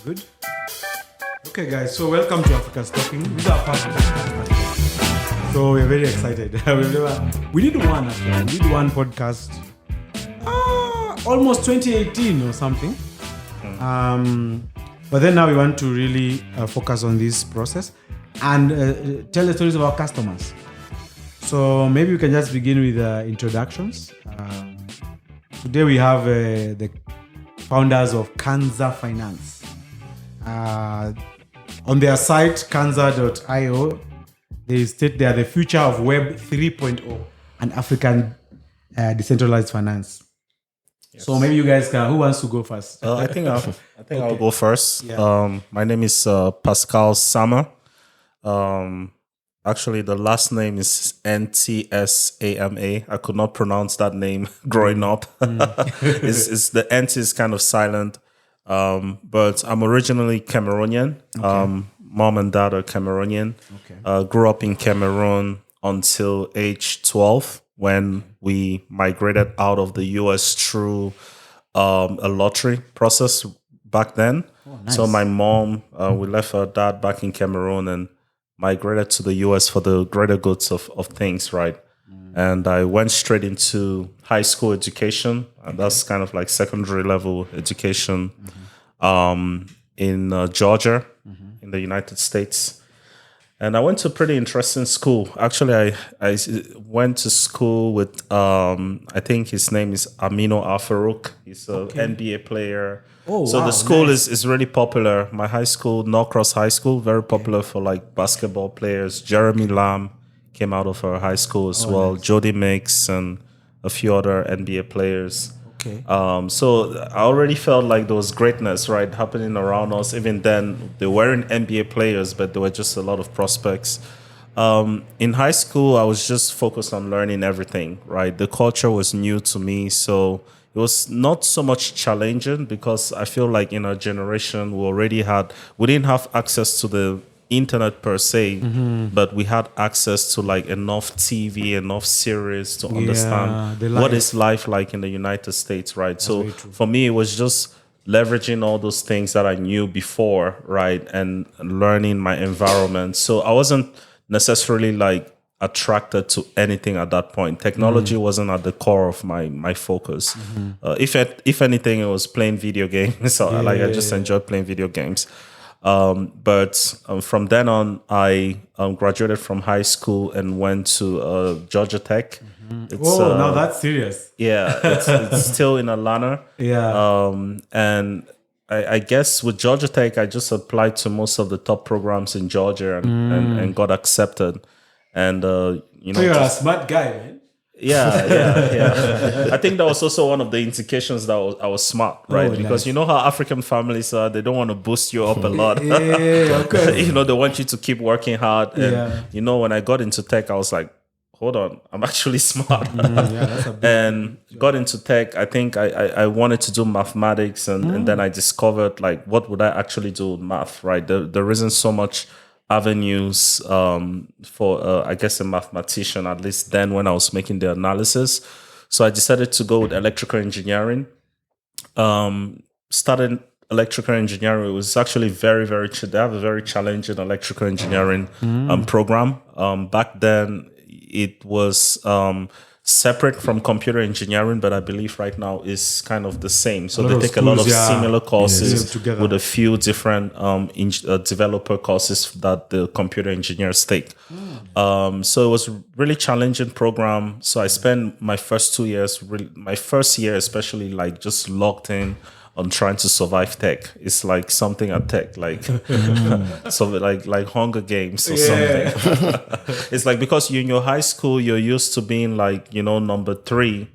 Good. Okay, guys. So welcome to Africa's Talking. These are part of the podcast. So we're very excited. We did one. Actually. We did one podcast. Almost 2018 or something. But then now we want to really focus on this process and tell the stories of our customers. So maybe we can just begin with introductions. Today we have the founders of Canza Finance. On their site, canza.io, they state they are the future of Web 3.0 and African decentralized finance. Yes. So maybe you guys can. Who wants to go first? I think I'll go first. Yeah. My name is Pascal Ntsama. Actually, the last name is Ntsama. I could not pronounce that name growing up. It's the Nt is kind of silent. But I'm originally Cameroonian. Okay. Mom and dad are Cameroonian. Okay. Grew up in Cameroon until age 12 when we migrated out of the US through a lottery process back then. Oh, nice. So my mom, we left her dad back in Cameroon and migrated to the US for the greater goods of things, right? And I went straight into high school education. And that's kind of like secondary level education in Georgia, in the United States. And I went to a pretty interesting school. Actually, I went to school with, I think his name is Amino Al-Farouk. He's an NBA player. Oh, so wow, the school nice. is really popular. My high school, Norcross High School, very popular for like basketball players. Jeremy Lamb came out of our high school as well. Nice. Jody Mix and a few other NBA players. Okay. So I already felt like there was greatness, right, happening around us. Even then, they weren't NBA players, but there were just a lot of prospects. In high school, I was just focused on learning everything, right? The culture was new to me, so it was not so much challenging because I feel like in our generation, we didn't have access to the internet per se, but we had access to like enough TV, enough series to understand what is life like in the United States, right? That's so for me, it was just leveraging all those things that I knew before, right? And learning my environment. So I wasn't necessarily like attracted to anything at that point. Technology wasn't at the core of my focus. If anything, it was playing video games. So I just enjoyed playing video games. But from then on, I graduated from high school and went to Georgia Tech. Now that's serious. Yeah, it's still in Atlanta. Yeah. And I guess with Georgia Tech, I just applied to most of the top programs in Georgia and got accepted. And so you're a smart guy, man. Yeah. I think that was also one of the indications that I was smart, right? Because nice. You know how African families are, they don't want to boost you up a lot. Yeah, okay. They want you to keep working hard. And, when I got into tech, I was like, hold on, I'm actually smart. And got into tech. I think I wanted to do mathematics and then I discovered like, what would I actually do with math, right? There isn't so much avenues for I guess a mathematician, at least then when I was making the analysis. So I decided to go with electrical engineering. Started electrical engineering. It was actually very, very they have a very challenging electrical engineering program. Back then it was separate from computer engineering, but I believe right now is kind of the same. So they take a lot of similar courses with a few different developer courses that the computer engineers take. So it was a really challenging program. So I spent my first 2 years, my first year especially, like just locked in on trying to survive tech. It's like something at tech, like so like Hunger Games or something. It's like because you're in your high school, you're used to being like, number 3,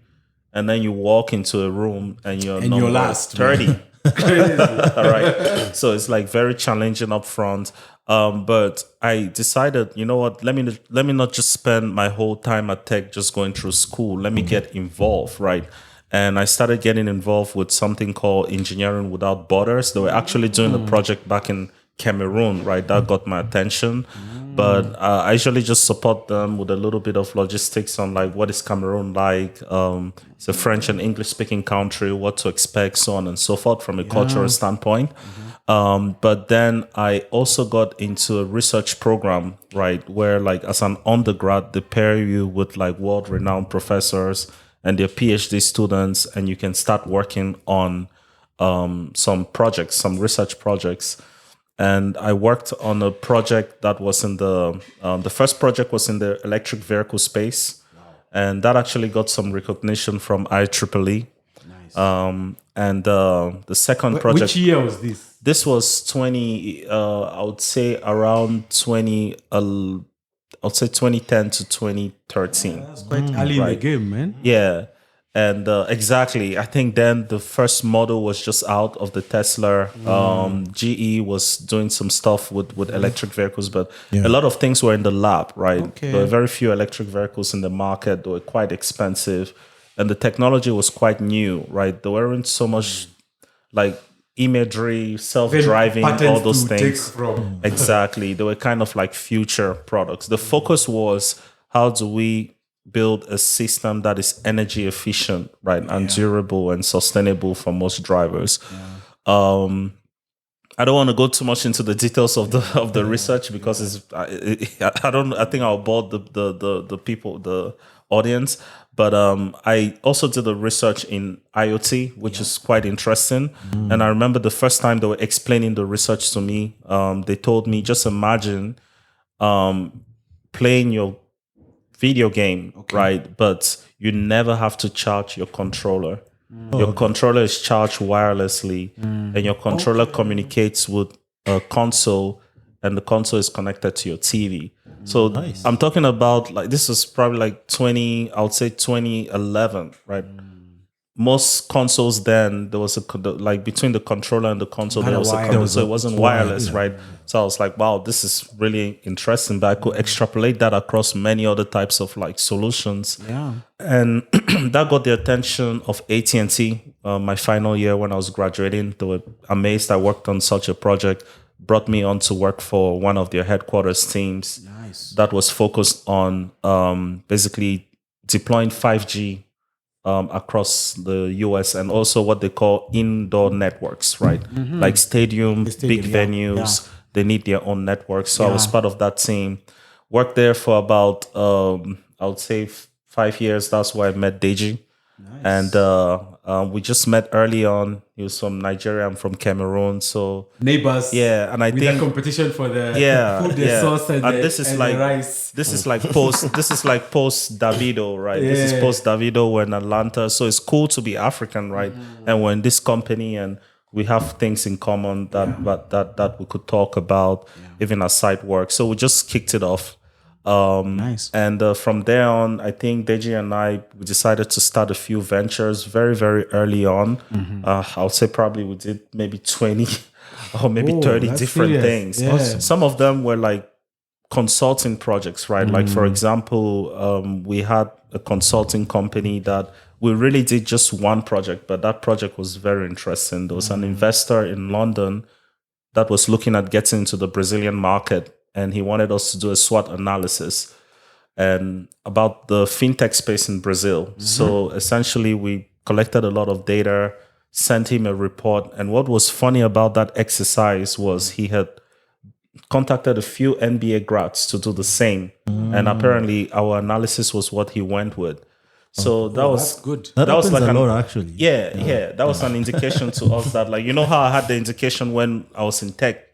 and then you walk into a room and you're number last 30. All right. So it's like very challenging up front. But I decided, you know what, let me not just spend my whole time at tech just going through school. Let me get involved, right? And I started getting involved with something called Engineering Without Borders. They were actually doing a project back in Cameroon, right? That got my attention. But I usually just support them with a little bit of logistics on like what is Cameroon like. It's a French and English speaking country, what to expect, so on and so forth from a cultural standpoint. But then I also got into a research program, right, where like as an undergrad, they pair you with like world-renowned professors and their PhD students, and you can start working on some projects, some research projects. And I worked on a project that was in the first project was in the electric vehicle space, and that actually got some recognition from IEEE. Nice. And the second project. Which year was this? This was 20. I would say around 20. I would say 2010 to 2013. That's quite early in the game, man. Yeah. And exactly, I think then the first model was just out of the Tesla. GE was doing some stuff with electric vehicles, but a lot of things were in the lab, right? Okay. There were very few electric vehicles in the market. They were quite expensive, and the technology was quite new, right? There weren't so much like imagery, self-driving, all those things. Exactly. They were kind of like future products. The focus was, how do we build a system that is energy efficient, right, and durable and sustainable for most drivers. I don't want to go too much into the details of the research because I think I'll bore the people, the audience. But I also did the research in IoT, which is quite interesting. And I remember the first time they were explaining the research to me, they told me, just imagine playing your video game, right? But you never have to charge your controller. Your controller is charged wirelessly, and your controller communicates with a console, and the console is connected to your TV. So I'm talking about like, this is probably like 2011, right? Most consoles then, there was like between the controller and the console, there was a connection, so it wasn't wireless, right? So I was like, wow, this is really interesting. But I could extrapolate that across many other types of like solutions. Yeah. And that got the attention of AT&T. My final year when I was graduating, they were amazed I worked on such a project, brought me on to work for one of their headquarters teams. Nice. That was focused on basically deploying 5G across the US, and also what they call indoor networks, right? Like stadium, big venues, they need their own networks. So I was part of that team. Worked there for about, I would say 5 years. That's where I met Deji. Nice. And we just met early on. He was from Nigeria, I'm from Cameroon, so neighbors. Yeah, and I with think the competition for the food, the sauce, and this is like the rice. This is like post. This is like post Davido, right? Yeah. This is post Davido. We're in Atlanta, so it's cool to be African, right? And we're in this company, and we have things in common that we could talk about, even as side work. So we just kicked it off. Nice. And from there on, I think Deji and we decided to start a few ventures very, very early on. I would say probably we did maybe 20 or maybe 30 different things. Yeah. Some of them were like consulting projects, right? Like, for example, we had a consulting company that we really did just one project, but that project was very interesting. There was an investor in London that was looking at getting into the Brazilian market, and he wanted us to do a SWOT analysis and about the fintech space in Brazil. So essentially, we collected a lot of data, sent him a report. And what was funny about that exercise was he had contacted a few MBA grads to do the same. And apparently, our analysis was what he went with. So that was that's good. That was happens like a lot, actually. Yeah. That was an indication to us that, like, you know how I had the indication when I was in tech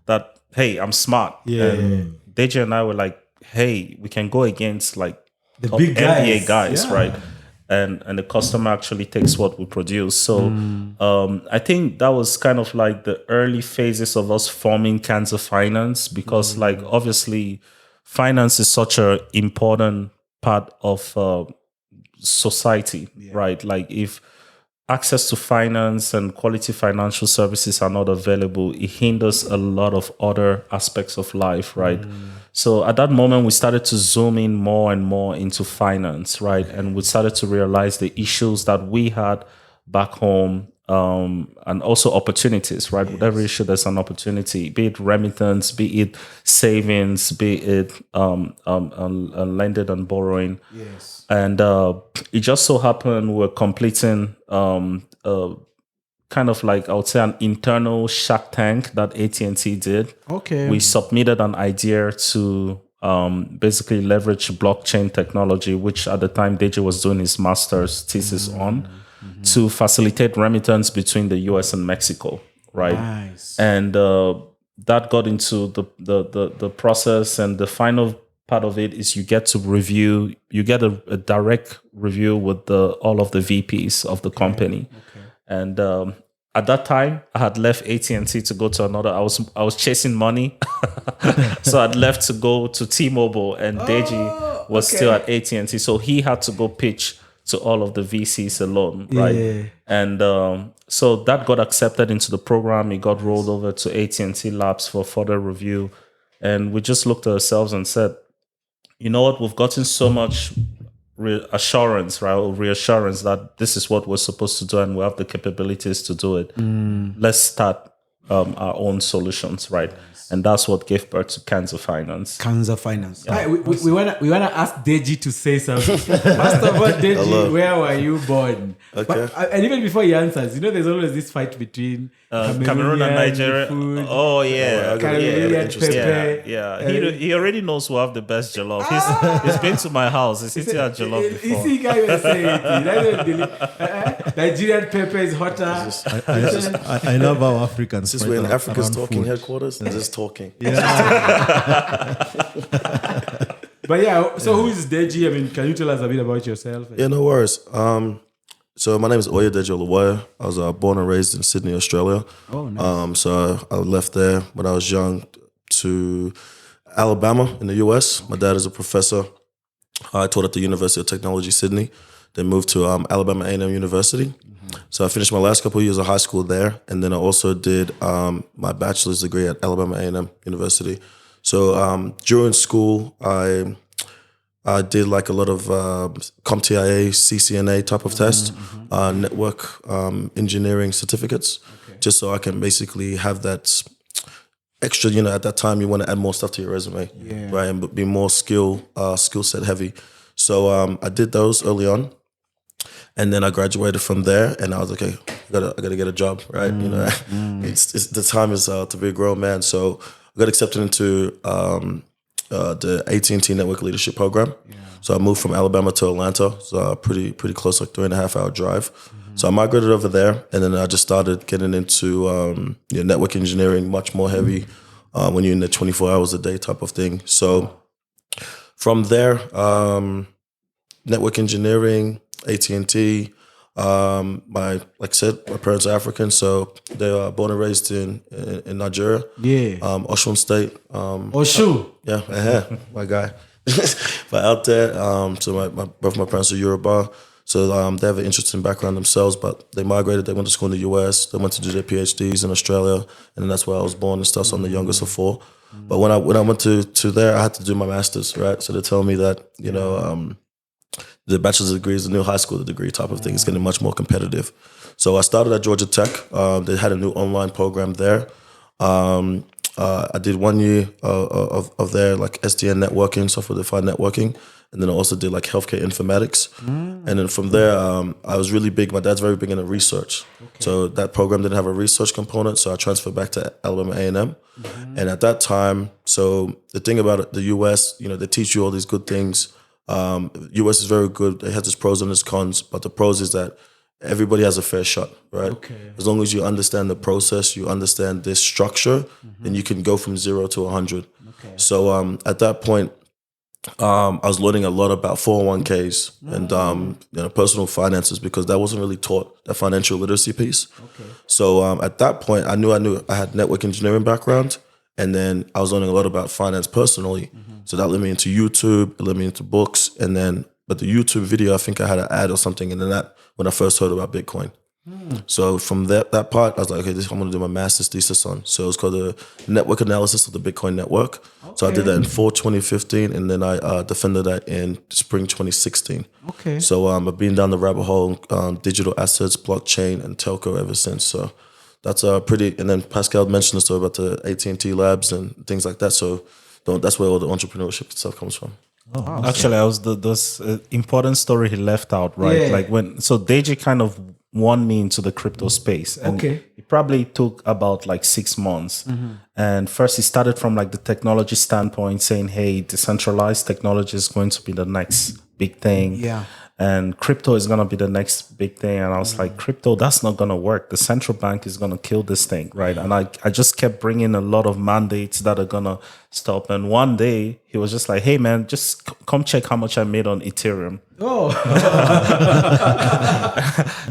that, hey, I'm smart. Deji and I were like, hey, we can go against like the top big MBA guys, right? And the customer actually takes what we produce. So I think that was kind of like the early phases of us forming Canza Finance, because like obviously finance is such an important part of society, right? Like if access to finance and quality financial services are not available, it hinders a lot of other aspects of life, right? So at that moment, we started to zoom in more and more into finance, right? And we started to realize the issues that we had back home, and also opportunities, right? With every issue, there's an opportunity, be it remittance, be it savings, be it lending and borrowing. Yes. And it just so happened we're completing a kind of like, I would say, an internal Shark Tank that AT&T did. Okay. We submitted an idea to basically leverage blockchain technology, which at the time Deji was doing his master's thesis on, to facilitate remittance between the US and Mexico, right? Nice. And that got into the process, and the final part of it is you get a direct review with all of the VPs of the company. Okay. And at that time, I had left AT&T to go to another. I was chasing money, so I'd left to go to T-Mobile, and Deji was still at AT&T, so he had to go pitch to all of the VCs alone, right? Yeah. And so that got accepted into the program. It got rolled over to AT&T Labs for further review, and we just looked at ourselves and said, you know what? We've gotten so much assurance, right, or reassurance that this is what we're supposed to do and we have the capabilities to do it. Let's start our own solutions, right? And that's what gave birth to Canza Finance. Canza Finance. Yeah. We wanna ask Deji to say something. First of all, Deji, hello. Where were you born? Okay. But, and even before he answers, there's always this fight between Cameroon and Nigeria. Food. Oh yeah, yeah. He already knows who have the best jollof. He's been to my house. He's eaten at jollof before. You see, guy was saying Nigerian pepper is hotter. I love our Africans. Since we're in Africa's talking headquarters and just talking. Yeah. But yeah, so who is Deji? I mean, can you tell us a bit about yourself? Yeah, no worries. So my name is Oyedeji Oluwoye. I was born and raised in Sydney, Australia. Oh, nice. So I left there when I was young to Alabama in the US. My dad is a professor. I taught at the University of Technology, Sydney. Then moved to Alabama A&M University. So I finished my last couple of years of high school there, and then I also did my bachelor's degree at Alabama A&M University. So during school, I did like a lot of CompTIA, CCNA type of test, network engineering certificates, just so I can basically have that extra. At that time, you want to add more stuff to your resume, right, and be more skill set heavy. So I did those early on. And then I graduated from there, and I was like, okay, I gotta get a job, right? It's the time is to be a grown man. So I got accepted into the AT&T Network Leadership Program. Yeah. So I moved from Alabama to Atlanta, so pretty close, like 3.5 hour drive. So I migrated over there, and then I just started getting into network engineering, much more heavy when you're in the 24 hours a day type of thing. So from there, network engineering, AT&T. Like I said, my parents are African, so they are born and raised in Nigeria. Yeah. Osun State. Osun. Yeah, my guy. But out there, so both my parents are Yoruba, so they have an interesting background themselves. But they migrated. They went to school in the US. They went to do their PhDs in Australia, and then that's where I was born and stuff. So I'm the youngest of four. But when I went to there, I had to do my master's, right? So they tell me that the bachelor's degree is the new high school degree type of thing. It's getting much more competitive. So I started at Georgia Tech. They had a new online program there. I did 1 year of their like SDN networking, software-defined networking. And then I also did like healthcare informatics. And then from there, I was really big. My dad's very big into research. Okay. So that program didn't have a research component. So I transferred back to Alabama A&M. And at that time, so the thing about it, the US, they teach you all these good things. US is very good. It has its pros and its cons, but the pros is that everybody has a fair shot, right? Okay. As long as you understand the process, you understand this structure, then you can go from 0 to 100. Okay. So at that point, I was learning a lot about 401ks and personal finances, because that wasn't really taught, that financial literacy piece. Okay. So at that point, I knew I had network engineering background, and then I was learning a lot about finance personally. So that led me into YouTube, it led me into books, but the YouTube video, I think I had an ad or something, and then that when I first heard about Bitcoin. So from that part, I was like, okay, I'm going to do my master's thesis on. So it was called the Network Analysis of the Bitcoin Network. Okay. So I did that in fall 2015, and then I defended that in spring 2016. Okay. So I've been down the rabbit hole, digital assets, blockchain, and telco ever since. So that's pretty. And then Pascal mentioned the story about the AT&T labs and things like that. So that's where all the entrepreneurship stuff comes from. Oh, awesome. Actually, I was those important story he left out, right? Yeah. Like so Deji kind of won me into the crypto space. And it probably took about like 6 months. And first he started from like the technology standpoint, saying, hey, decentralized technology is going to be the next big thing. Yeah. And crypto is going to be the next big thing. And I was like, crypto, that's not going to work. The central bank is going to kill this thing, right? And I just kept bringing a lot of mandates that are going to stop. And one day he was just like, hey, man, just come check how much I made on Ethereum. Oh.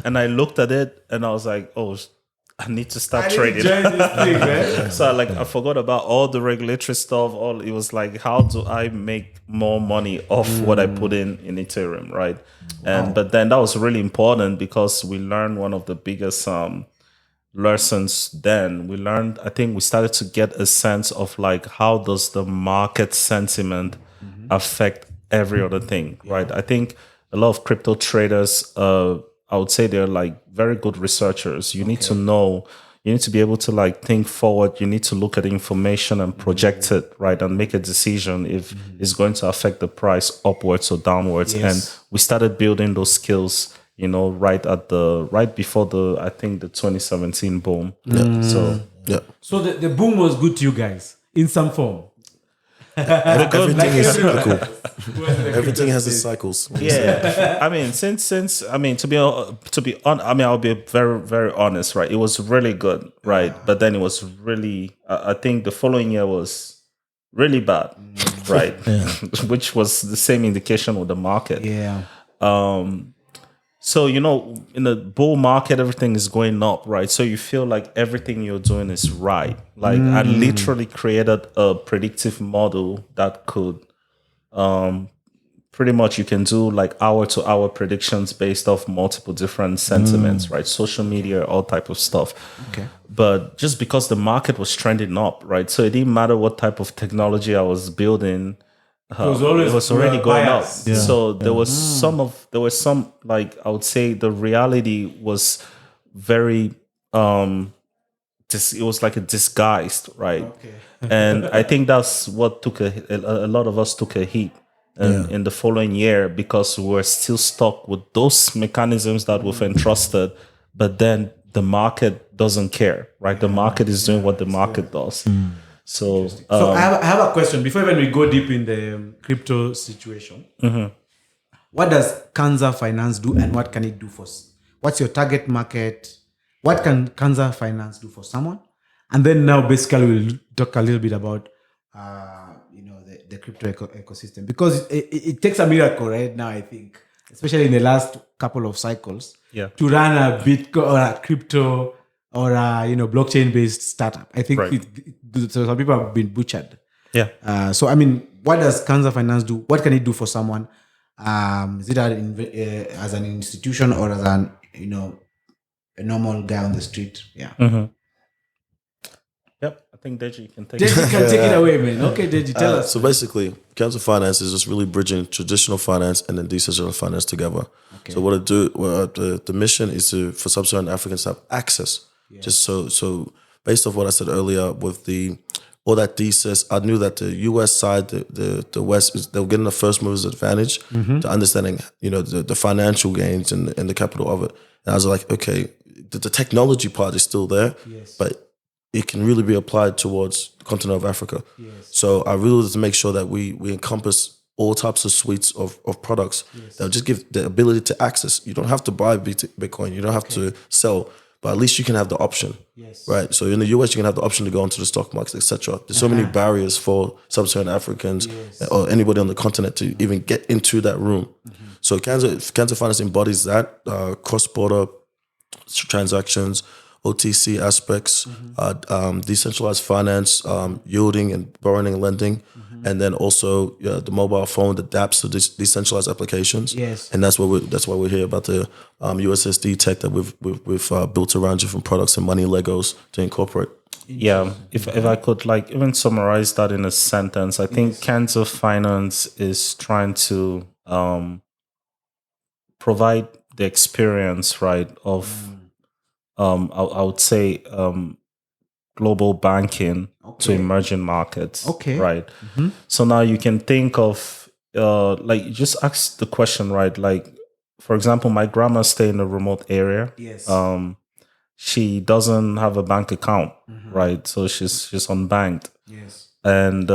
And I looked at it and I was like, oh, I need to start I need to trading. join this thing, right? So I forgot about all the regulatory stuff. It was like, how do I make more money off what I put in Ethereum, right? And but then that was really important because we learned one of the biggest lessons. Then we learned, I think we started to get a sense of like, how does the market sentiment affect every other thing, right? I think a lot of crypto traders, I would say they're like very good researchers. You need to know, you need to be able to like think forward. You need to look at the information and project it, right? And make a decision if it's going to affect the price upwards or downwards. And we started building those skills, right before I think the 2017 boom. So the boom was good to you guys in some form. Everything is cyclical. Everything has its cycles. Yeah, I mean, I'll be very, very honest, right? It was really good, right? But then it was really, I think the following year was really bad, right? Which was the same indication with the market. Yeah. So, in the bull market, everything is going up, right? So you feel like everything you're doing is right. Like I literally created a predictive model that could, pretty much you can do like hour to hour predictions based off multiple different sentiments, right? Social media, all type of stuff. Okay. But just because the market was trending up, right? So it didn't matter what type of technology I was building. It was already going up. Yeah. So there was some like, I would say the reality was very, it was like a disguised, right? Okay. And I think that's what took a lot of us took a hit in the following year, because we were still stuck with those mechanisms that we've entrusted, but then the market doesn't care, right? The market is doing what the market does. So I have a question before even we go deep in the crypto situation. What does Canza Finance do, and what can it do for us? What's your target market? What can Canza Finance do for someone? And then now basically we'll talk a little bit about the crypto ecosystem, because it takes a miracle right now, I think, especially in the last couple of cycles, to run a Bitcoin or a crypto or a blockchain based startup. I think so some people have been butchered. So I mean, what does Canza Finance do? What can it do for someone? Is it as an institution or as a normal guy on the street? Yep, I think Deji can take Deji can take it away, man. Okay, Deji, tell us. So basically, Canza Finance is just really bridging traditional finance and then decentralized finance together. Okay. So the mission is for sub-Saharan Africans to have access. Just so based off what I said earlier with all that thesis, I knew that the US side, the West, they were getting the first movers advantage to understanding, the financial gains and the capital of it. And I was like, okay, the technology part is still there, but it can really be applied towards the continent of Africa. So I really wanted to make sure that we encompass all types of suites of products that will just give the ability to access. You don't have to buy Bitcoin. You don't have to sell, but at least you can have the option, right? So in the US, you can have the option to go onto the stock market, etc. There's so many barriers for sub-Saharan Africans or anybody on the continent to even get into that room. So Canza Finance embodies that cross-border transactions, OTC aspects, decentralized finance, yielding and borrowing and lending, and then also the mobile phone that adapts to decentralized applications. And that's why we're here about the USSD tech that we've built around different products and money Legos to incorporate. Yeah, if I could like even summarize that in a sentence, I think Canza Finance is trying to provide the experience, right, of I would say global banking to emerging markets. Right. So now you can think of like just ask the question, right? Like for example, my grandma stay in a remote area. Yes. She doesn't have a bank account, right? So she's unbanked. Yes. And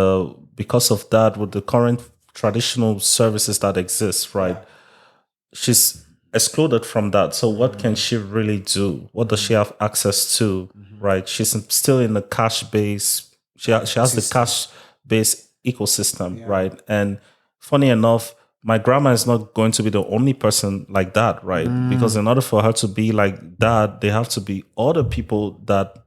because of that, with the current traditional services that exist, right, she's excluded from that. So what can she really do? What does she have access to, right? She's still in the cash base. She has the cash based ecosystem, right? And funny enough, my grandma is not going to be the only person like that, right? Because in order for her to be like that, they have to be other people that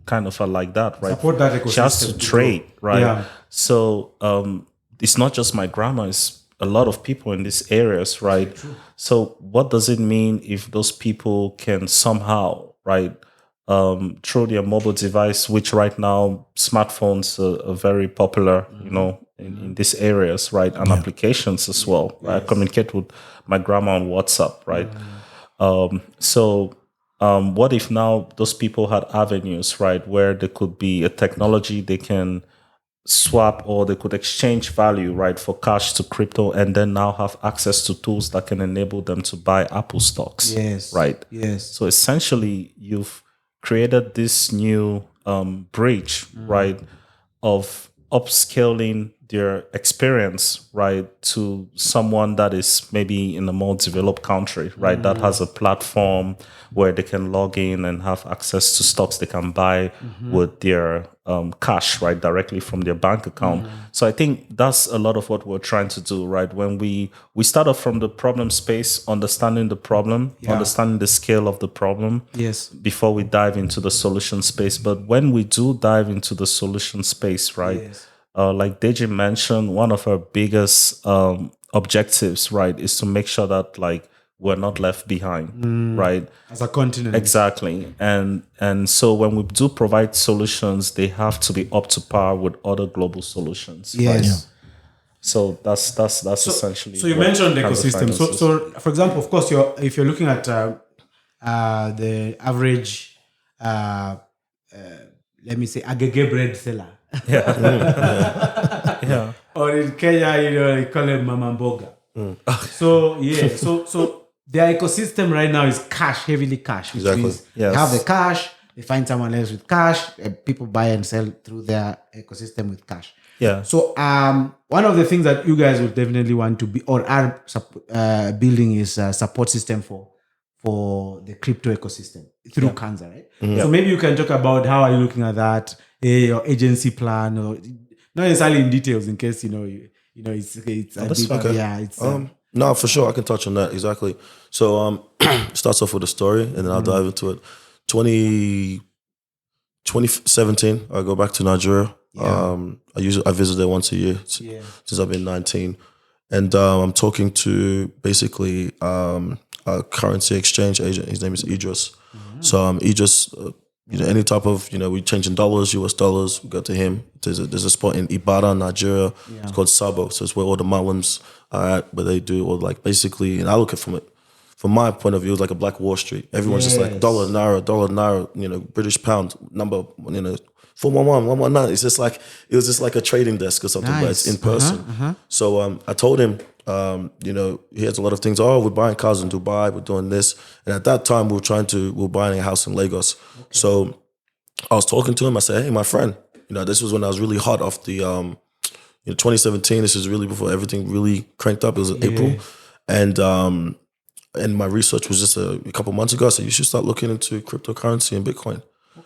kind of are like that, right? Support that ecosystem. She has to trade, right? Yeah. So it's not just my grandma, it's a lot of people in these areas, right? So what does it mean if those people can somehow, right, through their mobile device, which right now smartphones are very popular, you know, in these areas, right? And applications as well, right? I communicate with my grandma on WhatsApp, right? What if now those people had avenues, right, where there could be a technology they can swap or they could exchange value, right, for cash to crypto, and then now have access to tools that can enable them to buy Apple stocks, right? Yes. So essentially, you've created this new bridge, right, of upscaling their experience, right, to someone that is maybe in a more developed country, right, that has a platform where they can log in and have access to stocks they can buy with their cash, right, directly from their bank account. So I think that's a lot of what we're trying to do, right? When we start off from the problem space, understanding the problem, understanding the scale of the problem, before we dive into the solution space. But when we do dive into the solution space, right, like Deji mentioned, one of our biggest objectives, right, is to make sure that like we're not left behind, right? As a continent. Exactly. And so when we do provide solutions, they have to be up to par with other global solutions. Right? So that's essentially. So you mentioned ecosystem. So for example, of course, if you're looking at the average, let me say, agege bread seller. Or in Kenya, they call it mama mboga. So their ecosystem right now is cash, heavily cash. Which means they have the cash, they find someone else with cash, and people buy and sell through their ecosystem with cash. So one of the things that you guys would definitely want to be or are building is a support system for the crypto ecosystem through Canza, right? So maybe you can talk about how are you looking at that, your agency plan, or not necessarily in details, in case it's no, for sure I can touch on that exactly. So starts off with a story, and then I'll dive into it. 2017, I go back to Nigeria. I visit there once a year since I've been 19, and I'm talking to basically a currency exchange agent. His name is Idris. So Idris, any type of we change in dollars, US dollars, we go to him. There's a spot in Ibadan, Nigeria. It's called Sabo. So it's where all the Muslims are at, where they do all like basically. And I look at from my point of view, it's like a Black Wall Street. Everyone's just like dollar naira, British pound number, 411, 119. It was just like a trading desk or something, but it's in person. So I told him, he has a lot of things. Oh, we're buying cars in Dubai, we're doing this. And at that time, we were buying a house in Lagos. So I was talking to him. I said, hey, my friend, this was when I was really hot off the 2017. This is really before everything really cranked up. It was in April. And my research was just a couple months ago. I said, you should start looking into cryptocurrency and Bitcoin.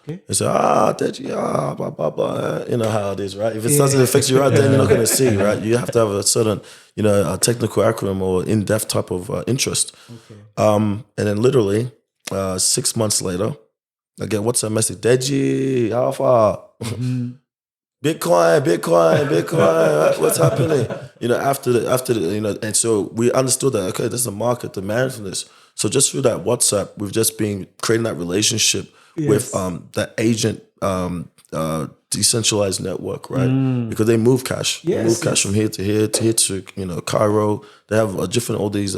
He said, Deji, blah, blah, blah. You know how it is, right? If it doesn't affect you right then, you're not going to see, right? You have to have a certain, a technical acronym or in-depth type of interest. And then literally 6 months later, I get WhatsApp message, Deji, how far? Bitcoin, what's happening? After the, and so we understood that, okay, there's a market demand for this. So just through that WhatsApp, we've just been creating that relationship with the agent decentralized network, right? Because they move cash. They move cash from here to here to Cairo. They have all these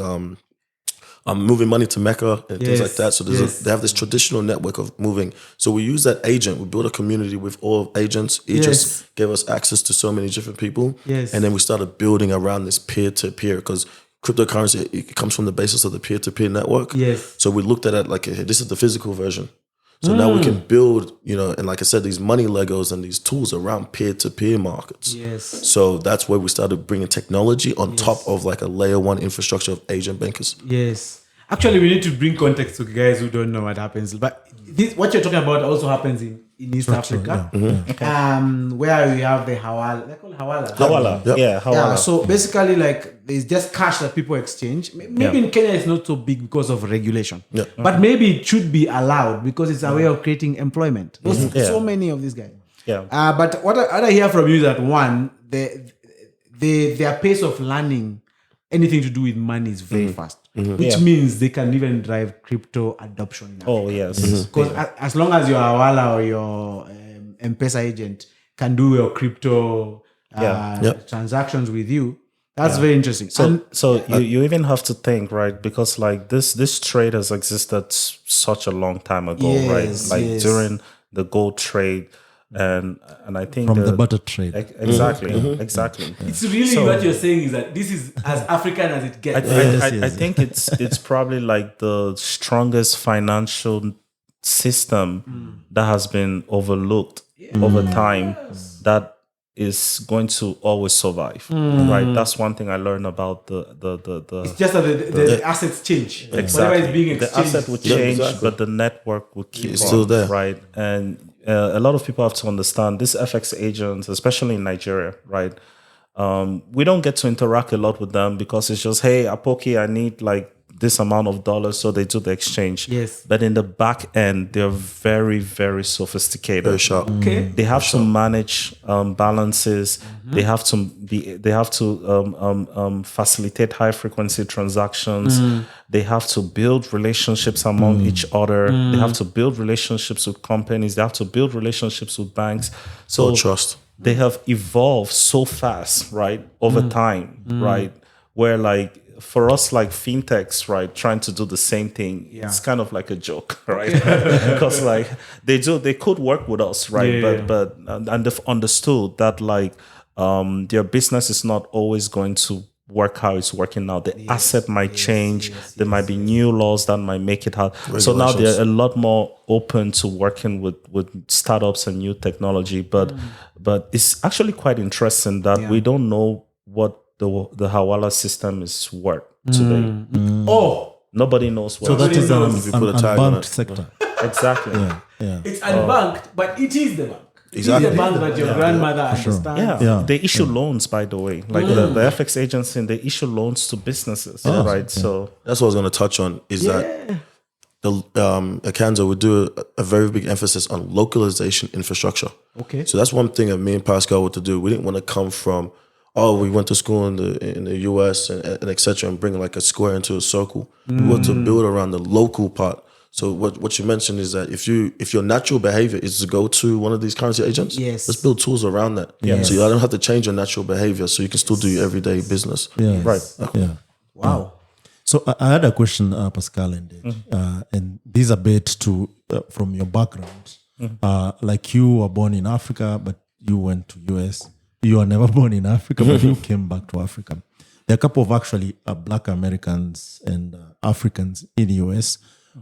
moving money to Mecca and things like that. So they have this traditional network of moving. So we use that agent. We built a community with all agents. It just gave us access to so many different people. And then we started building around this peer-to-peer because cryptocurrency, it comes from the basis of the peer-to-peer network. Yes. So we looked at it like, hey, this is the physical version. So now we can build, and like I said, these money Legos and these tools around peer-to-peer markets. Yes. So that's where we started bringing technology on top of like a layer one infrastructure of agent bankers. Yes. Actually, we need to bring context to guys who don't know what happens. But what you're talking about also happens in East Africa, where we have the Hawala. They call it Hawala. Hawala. Yep. Yeah, Hawala. Yeah, so basically, like, there's just cash that people exchange. Maybe in Kenya it's not so big because of regulation, but maybe it should be allowed because it's a way of creating employment. There's so many of these guys. Yeah. But what I hear from you is that one, their pace of learning anything to do with money is very fast, which means they can even drive crypto adoption. Oh, yes. Because as long as your Hawala or your M-Pesa agent can do your crypto transactions with you, that's very interesting. So you even have to think, right? Because like this trade has existed such a long time ago, right? Like during the gold trade. And I think from the butter trade. Exactly. It's really what you're saying is that this is as African as it gets. I think it's probably like the strongest financial system that has been overlooked over time that is going to always survive. Right? That's one thing I learned about the it's just that the assets change. Exactly. Whatever is being exchanged. The asset will change, but the network will keep It's still there. Right? And a lot of people have to understand these FX agents, especially in Nigeria, right? We don't get to interact a lot with them because it's just, hey, Apoki, I need like this amount of dollars, so they do the exchange. Yes. But in the back end, they're very, very sophisticated. Very sharp. Okay. They have to manage balances. They have to facilitate high frequency transactions. They have to build relationships among each other. They have to build relationships with companies. They have to build relationships with banks. So trust. They have evolved so fast, right, over time, right, where like for us, like fintechs, right, trying to do the same thing, it's kind of like a joke, right? Because like they could work with us, right? But they've understood that like their business is not always going to work how it's working now. The asset might change. There might be new laws that might make it hard. So now they're a lot more open to working with startups and new technology. But it's actually quite interesting that we don't know what the Hawala system is worth today. Oh, nobody knows what. So that is an on unbanked sector. Exactly. Yeah. it's unbanked, but it is the bank. Exactly. It is the bank that your grandmother understands. Yeah. They issue loans, by the way. Like the FX agency, they issue loans to businesses, right? So that's what I was going to touch on is that at Canza, we do a very big emphasis on localization infrastructure. Okay. So that's one thing that me and Pascal were to do. We didn't want to come from, we went to school in the US and et cetera, and bring like a square into a circle. We want to build around the local part. So what you mentioned is that if your natural behavior is to go to one of these currency agents, let's build tools around that. So you don't have to change your natural behavior, so you can still do your everyday business. right. Wow. So I had a question, Pascal, and these are a bit to from your background. Like you were born in Africa, but you went to US. You were never born in Africa, but you came back to Africa. There are a couple of actually Black Americans and Africans in the US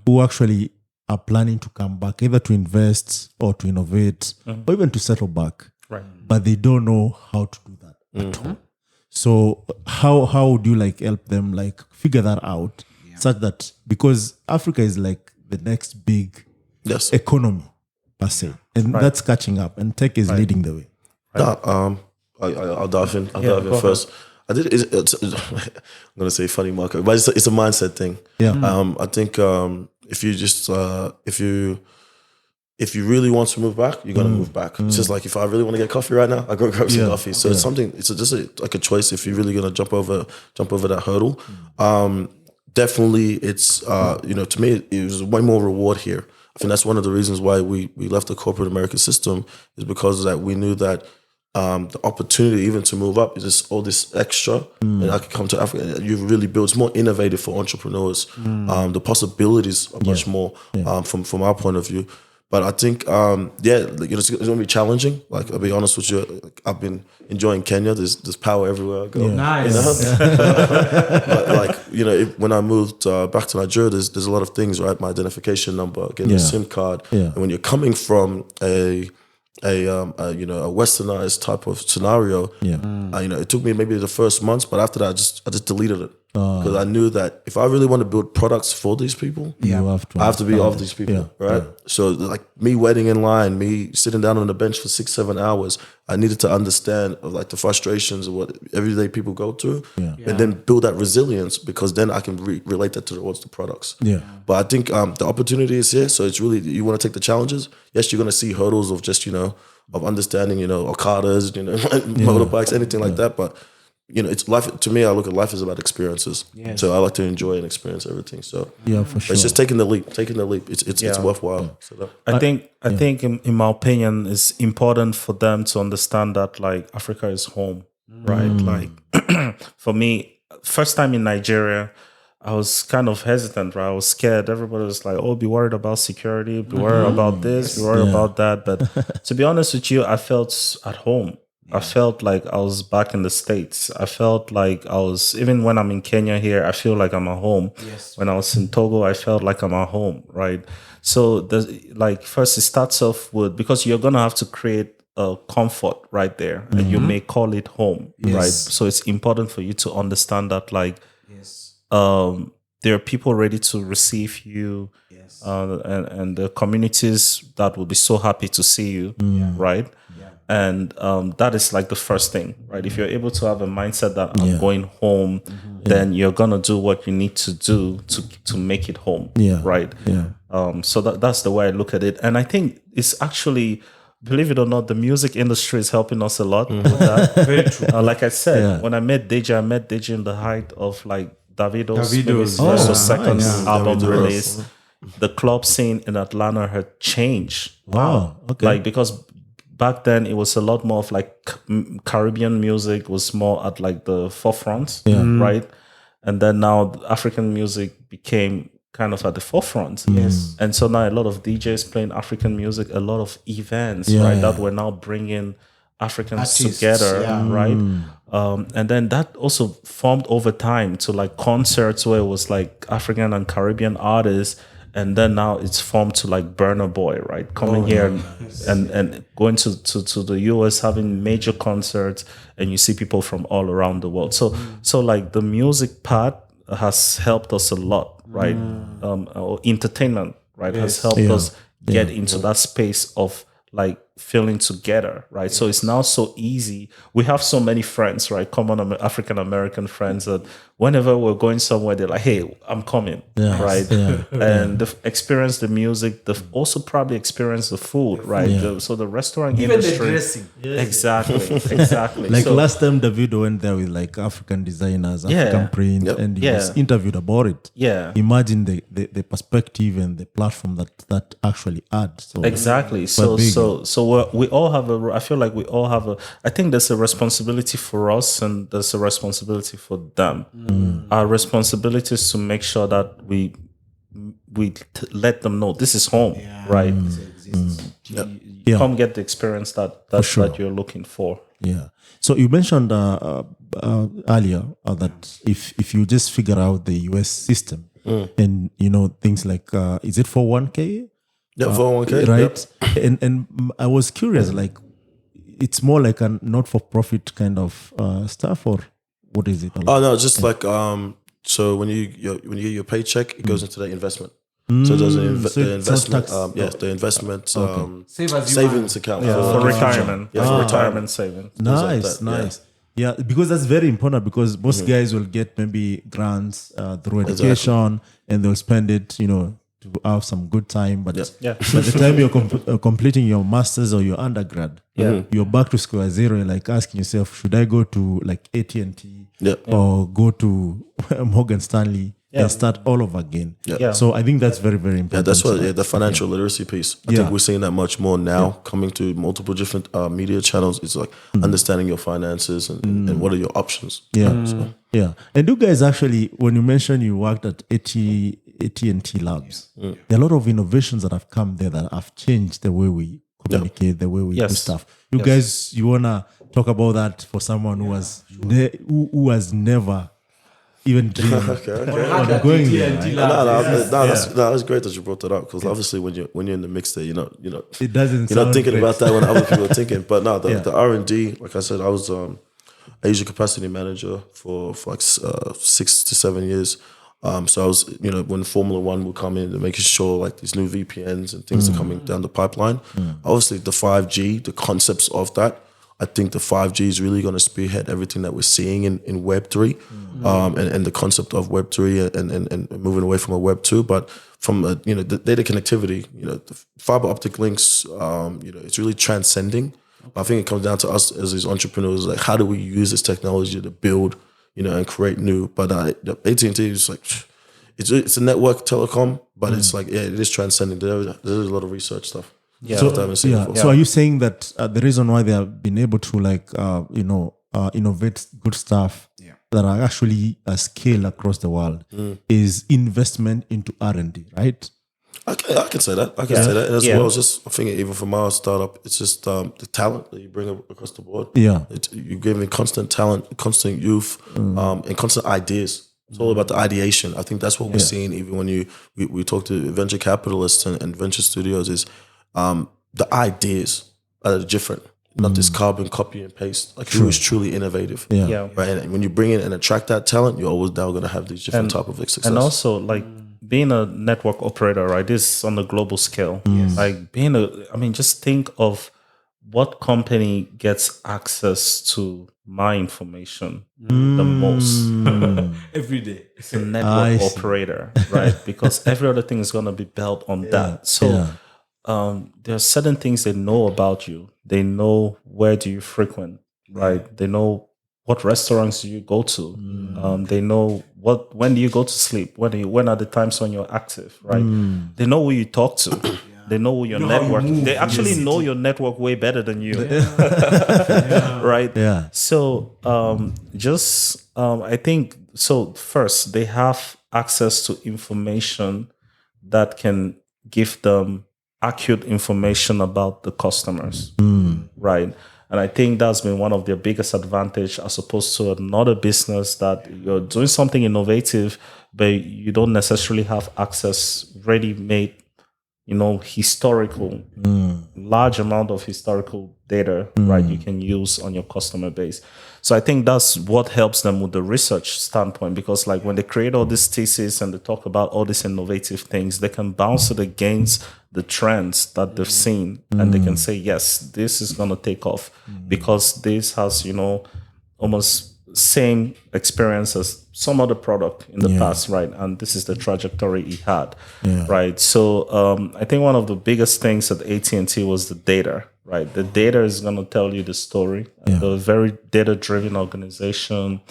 who actually are planning to come back either to invest or to innovate or even to settle back. Right. But they don't know how to do that at all. So how would you like help them like figure that out such that, because Africa is like the next big economy per se, and that's catching up, and tech is leading the way. I'll dive in. I'll dive in first. I'm gonna say funny, Marco, but it's a mindset thing. I think if you really want to move back, you're gonna move back. It's just like if I really want to get coffee right now, I go grab some coffee. So it's something. It's just like a choice. If you're really gonna jump over that hurdle, definitely it's to me it was way more reward here. I think that's one of the reasons why we left the corporate American system, is because that we knew that the opportunity even to move up is just all this extra, and I could come to Africa. You really build. It's more innovative for entrepreneurs. The possibilities are much more from our point of view. But I think, it's going to be challenging. Like, I'll be honest with you, like, I've been enjoying Kenya. There's power everywhere I go. Yeah. Nice. But when I moved back to Nigeria, there's a lot of things, right? My identification number, getting a SIM card. Yeah. And when you're coming from a westernized type of scenario, it took me maybe the first months, but after that, I just deleted it because I knew that if I really want to build products for these people, You I have to be of these people, right? So like me waiting in line, me sitting down on the bench for 6-7 hours, I needed to understand of like the frustrations of what everyday people go through, and then build that resilience because then I can relate that towards the products. Yeah. But I think the opportunity is here, so it's really you want to take the challenges. Yes, you're going to see hurdles of just of understanding Okadas, motorbikes, anything like that, but. It's life. To me, I look at life as about experiences. Yes. So I like to enjoy and experience everything. So Yeah, for sure. it's just taking the leap. It's worthwhile. So I think in my opinion, it's important for them to understand that like Africa is home, right? Like for me, first time in Nigeria, I was kind of hesitant, right? I was scared. Everybody was like, "Oh, be worried about security, be worried about this, be worried about that." But to be honest with you, I felt at home. I felt like I was back in the States. I felt like I was, even when I'm in Kenya here, I feel like I'm at home. Yes. When I was in Togo, I felt like I'm at home, right? So first it starts off with, because you're going to have to create a comfort right there. And you may call it home, right? So it's important for you to understand that there are people ready to receive you. Yes. And the communities that will be so happy to see you, right? And that is like the first thing, right? If you're able to have a mindset that I'm going home, then you're gonna do what you need to do to make it home, right? Yeah. So that's the way I look at it, and I think it's actually, believe it or not, the music industry is helping us a lot with that. Very true. Like I said, when I met Deji in the height of like Davido's second album release. The club scene in Atlanta had changed. Wow. Okay. Like, because back then it was a lot more of like Caribbean music was more at like the forefront, right? And then now African music became kind of at the forefront. Yes. And so now a lot of DJs playing African music, a lot of events, right? That were now bringing Africans Artists, together, right? And then that also formed over time to like concerts where it was like African and Caribbean artists. And then now it's formed to like Burna Boy, right? Coming here and going to the US, having major concerts, and you see people from all around the world. So like the music part has helped us a lot, right? Or entertainment, right? Has helped us get into that space of like feeling together, right? So it's now so easy. We have so many friends, right? Common African American friends that whenever we're going somewhere, they're like, "Hey, I'm coming," right? And they've experienced the music. They've also probably experienced the food, right? So the restaurant Even industry, the dressing. Exactly. Like So- last time Davido went there with like African designers, African print, and he was interviewed about it. Yeah. Imagine the perspective and the platform that actually adds. So Exactly. So we all have I feel like we all have I think there's a responsibility for us and there's a responsibility for them. Our responsibility is to make sure that we let them know this is home, right? You come get the experience that you're looking for. Yeah. So you mentioned earlier that if you just figure out the US system and things like is it 401k? Yeah, 401k, right? And I was curious, like it's more like a not-for-profit kind of stuff, or what is it? Oh no, just like so when you get your paycheck, it goes into the investment. So there's the investment, the investment savings account for retirement. For retirement savings. Nice. Yeah, because that's very important, because most guys will get maybe grants through education and they'll spend it, to have some good time. But by the time you're completing your master's or your undergrad, you're back to square zero. You're like asking yourself, should I go to like AT&T or go to Morgan Stanley and start all over again? So I think that's very, very important. Yeah, that's what the financial literacy piece. I think we're seeing that much more now, coming to multiple different media channels. It's like understanding your finances and what are your options. Yeah. And you guys actually, when you mentioned you worked at AT&T Labs. There are a lot of innovations that have come there that have changed the way we communicate, the way we do stuff. You guys, you wanna talk about that for someone who has never even dreamed of going there? Right? That's great that you brought that up, because obviously when you're in the mix there, It doesn't. you're not thinking about that when other people are thinking. But no, the R&D, like I said, I was Asia capacity manager for like 6 to 7 years. So I was, when Formula One would come in and making sure like these new VPNs and things are coming down the pipeline. Obviously the 5G, the concepts of that, I think the 5G is really going to spearhead everything that we're seeing in Web3, and the concept of Web3 and moving away from a Web2. But from the data connectivity, the fiber optic links, it's really transcending. I think it comes down to us as these entrepreneurs, like how do we use this technology to build, and create new. But AT&T is like, it's a network telecom, but it's like, it is transcending. There's a lot of research stuff. So are you saying that the reason why they have been able to innovate good stuff that are actually scale across the world is investment into R&D, right? I can say that. Say that. And as well, just I think even from our startup, it's just the talent that you bring across the board. Yeah, you give me constant talent, constant youth, and constant ideas. It's all about the ideation. I think that's what we're seeing even when we talk to venture capitalists and venture studios is the ideas are different. Not this carbon copy and paste. Like who is truly innovative. Right. And when you bring in and attract that talent, you're always now going to have these different type of success. And also like being a network operator, right? This is on a global scale. Like just think of what company gets access to my information the most every day. It's a network operator, right? Because every other thing is going to be built on that. So there are certain things they know about you. They know where do you frequent, right? They know what restaurants do you go to. They know when do you go to sleep? When are the times when you're active, right? They know who you talk to. They know your network. They actually know your network way better than you, right? Yeah. So I think so. First, they have access to information that can give them accurate information about the customers, right? And I think that's been one of their biggest advantage as opposed to another business that you're doing something innovative, but you don't necessarily have access ready-made, historical, large amount of historical data, right, you can use on your customer base. So I think that's what helps them with the research standpoint, because like when they create all these theses and they talk about all these innovative things, they can bounce it against the trends that they've seen and they can say, yes, this is going to take off because this has, almost same experience as some other product in the past, right? And this is the trajectory he had, right? So I think one of the biggest things at AT&T was the data, right? The data is going to tell you the story. And they're a very data-driven organization.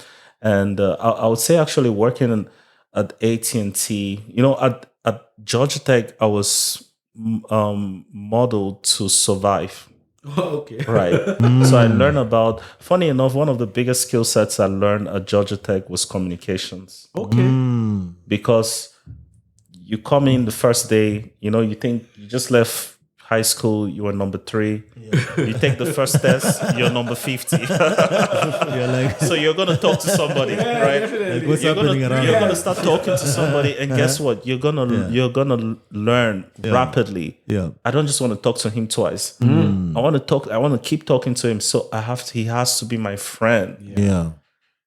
And I would say actually working at AT&T, at Georgia Tech, I was modeled to survive. Okay. Right. So I learned about, funny enough, one of the biggest skill sets I learned at Georgia Tech was communications. Okay. Because you come in the first day, you think you just left high school, you were number 3. You take the first test, you're number 50. So you're going to talk to somebody, right? Like what's happening around You're going to start talking to somebody, and guess what? You're going to learn rapidly. Yeah. I don't just want to talk to him twice. I want to keep talking to him. So he has to be my friend. Yeah.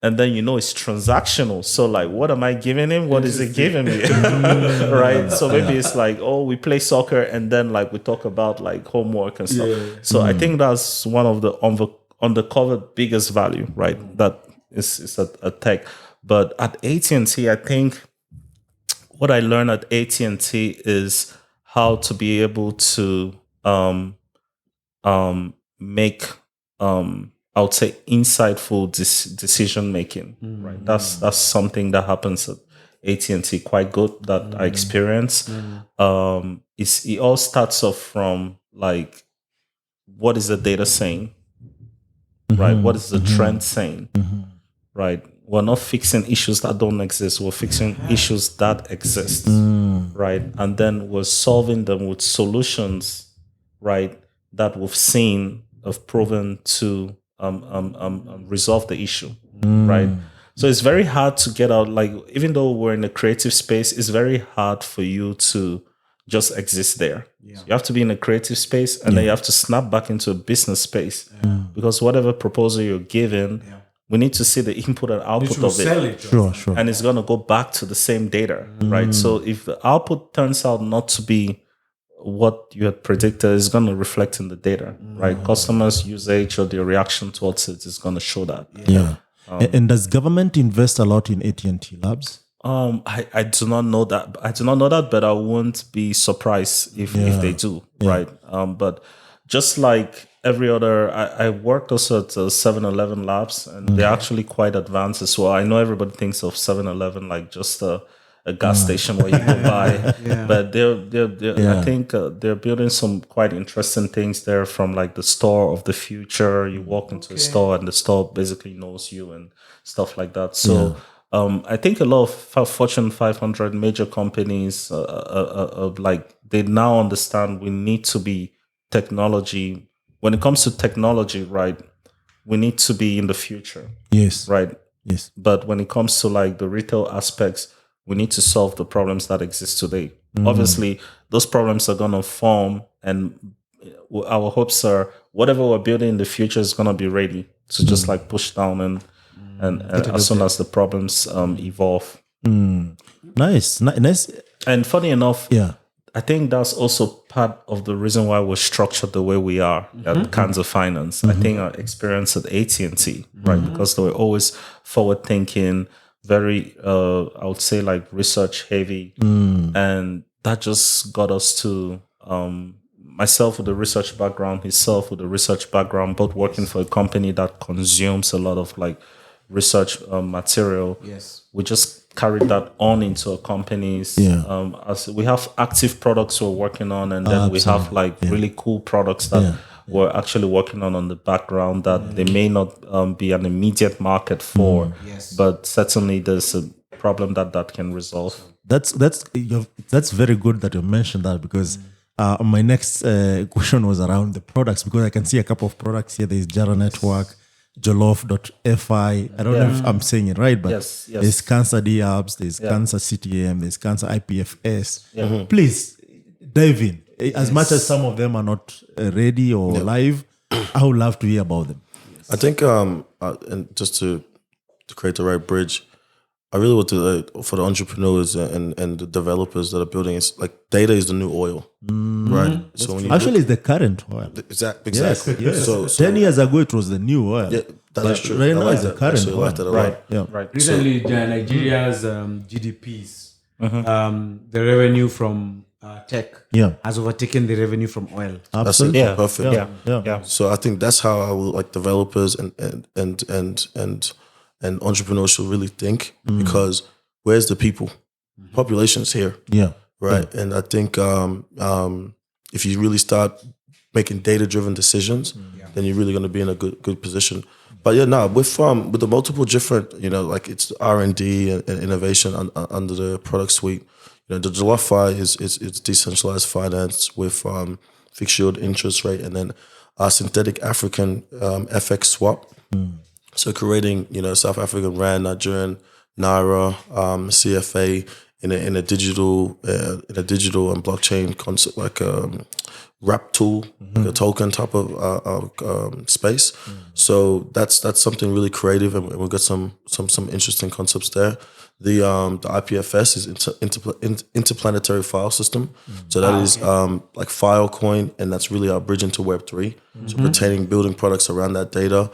And then it's transactional. So like, what am I giving him? What is he giving me? Right? So maybe it's like, we play soccer, and then like we talk about like homework and stuff. So I think that's one of the undercover biggest value, right? That is a tech. But at AT&T, I think what I learned at AT&T is how to be able to make I would say insightful decision making. Right, that's something that happens at AT&T quite good that I experience. It all starts off from like, what is the data saying? Right, what is the trend saying? Right, we're not fixing issues that don't exist. We're fixing issues that exist, right? And then we're solving them with solutions, right, that we've seen have proven to resolve the issue, right? So it's very hard to get out. Like, even though we're in a creative space, it's very hard for you to just exist there. So you have to be in a creative space, and then you have to snap back into a business space, because whatever proposal you're given, we need to see the input and output of it. Sure. And it's going to go back to the same data, right? So if the output turns out not to be what you had predicted, it's going to reflect in the data, right? Customers' usage or their reaction towards it is going to show that. Yeah. And does government invest a lot in AT&T labs? I do not know that. I do not know that, but I won't be surprised if they do, right? But just like every other, I worked also at 7-Eleven labs, and they're actually quite advanced as well. I know everybody thinks of 7-Eleven like just a gas station where you go buy, but they're I think they're building some quite interesting things there, from like the store of the future. You walk into a store and the store basically knows you and stuff like that. So I think a lot of Fortune 500 major companies like, they now understand we need to be technology. When it comes to technology, right, we need to be in the future. Yes. Right. Yes. But when it comes to like the retail aspects, we need to solve the problems that exist today. Obviously, those problems are going to form, and our hopes are whatever we're building in the future is going to be ready to just like push down and as soon as the problems evolve. Nice. And funny enough, Yeah. I think that's also part of the reason why we're structured the way we are at Canza Finance. I think our experience at AT&T, right, because they were always forward thinking, very, I would say, like research heavy. And that just got us to myself with a research background, himself with a research background, both working for a company that consumes a lot of like research material. We just carried that on into our companies. As we have active products we're working on, and then we have like really cool products that we're actually working on the background that they may not be an immediate market for, but certainly there's a problem that can resolve. That's very good that you mentioned that, because my next question was around the products, because I can see a couple of products here. There's Jara Network, Jollof.fi. I don't know if I'm saying it right, but there's Cancer DApps, there's Cancer CTM, there's Cancer IPFS. Please dive in. As much as some of them are not ready or live, I would love to hear about them. I think, and just to create the right bridge, I really want to, for the entrepreneurs and the developers that are building, it's like data is the new oil, right? So when you Actually, it's the current oil. exactly. Yes. So 10 years ago, it was the new oil. yeah, that's true. Right I now, like it's the that. current Actually, I like that a oil. lot. Yeah. Right. Recently, Nigeria's GDPs, the revenue from tech has overtaken the revenue from oil. Absolutely. That's it. Perfect. Yeah. So I think that's how I would like developers and entrepreneurs should really think, because where's the people? Population's here. Yeah. Right. And I think if you really start making data-driven decisions, then you're really going to be in a good position. But with the multiple different, like it's R&D and innovation under the product suite. The Jollof is decentralized finance with fixed yield interest rate, and then synthetic African FX swap. So creating, South African rand, Nigerian naira, CFA in a digital and blockchain concept, like wrap tool, like a token type of space. So that's something really creative, and we've got some interesting concepts there. The IPFS is interplanetary file system. So that is like Filecoin, and that's really our bridge into Web3. So pertaining building products around that data,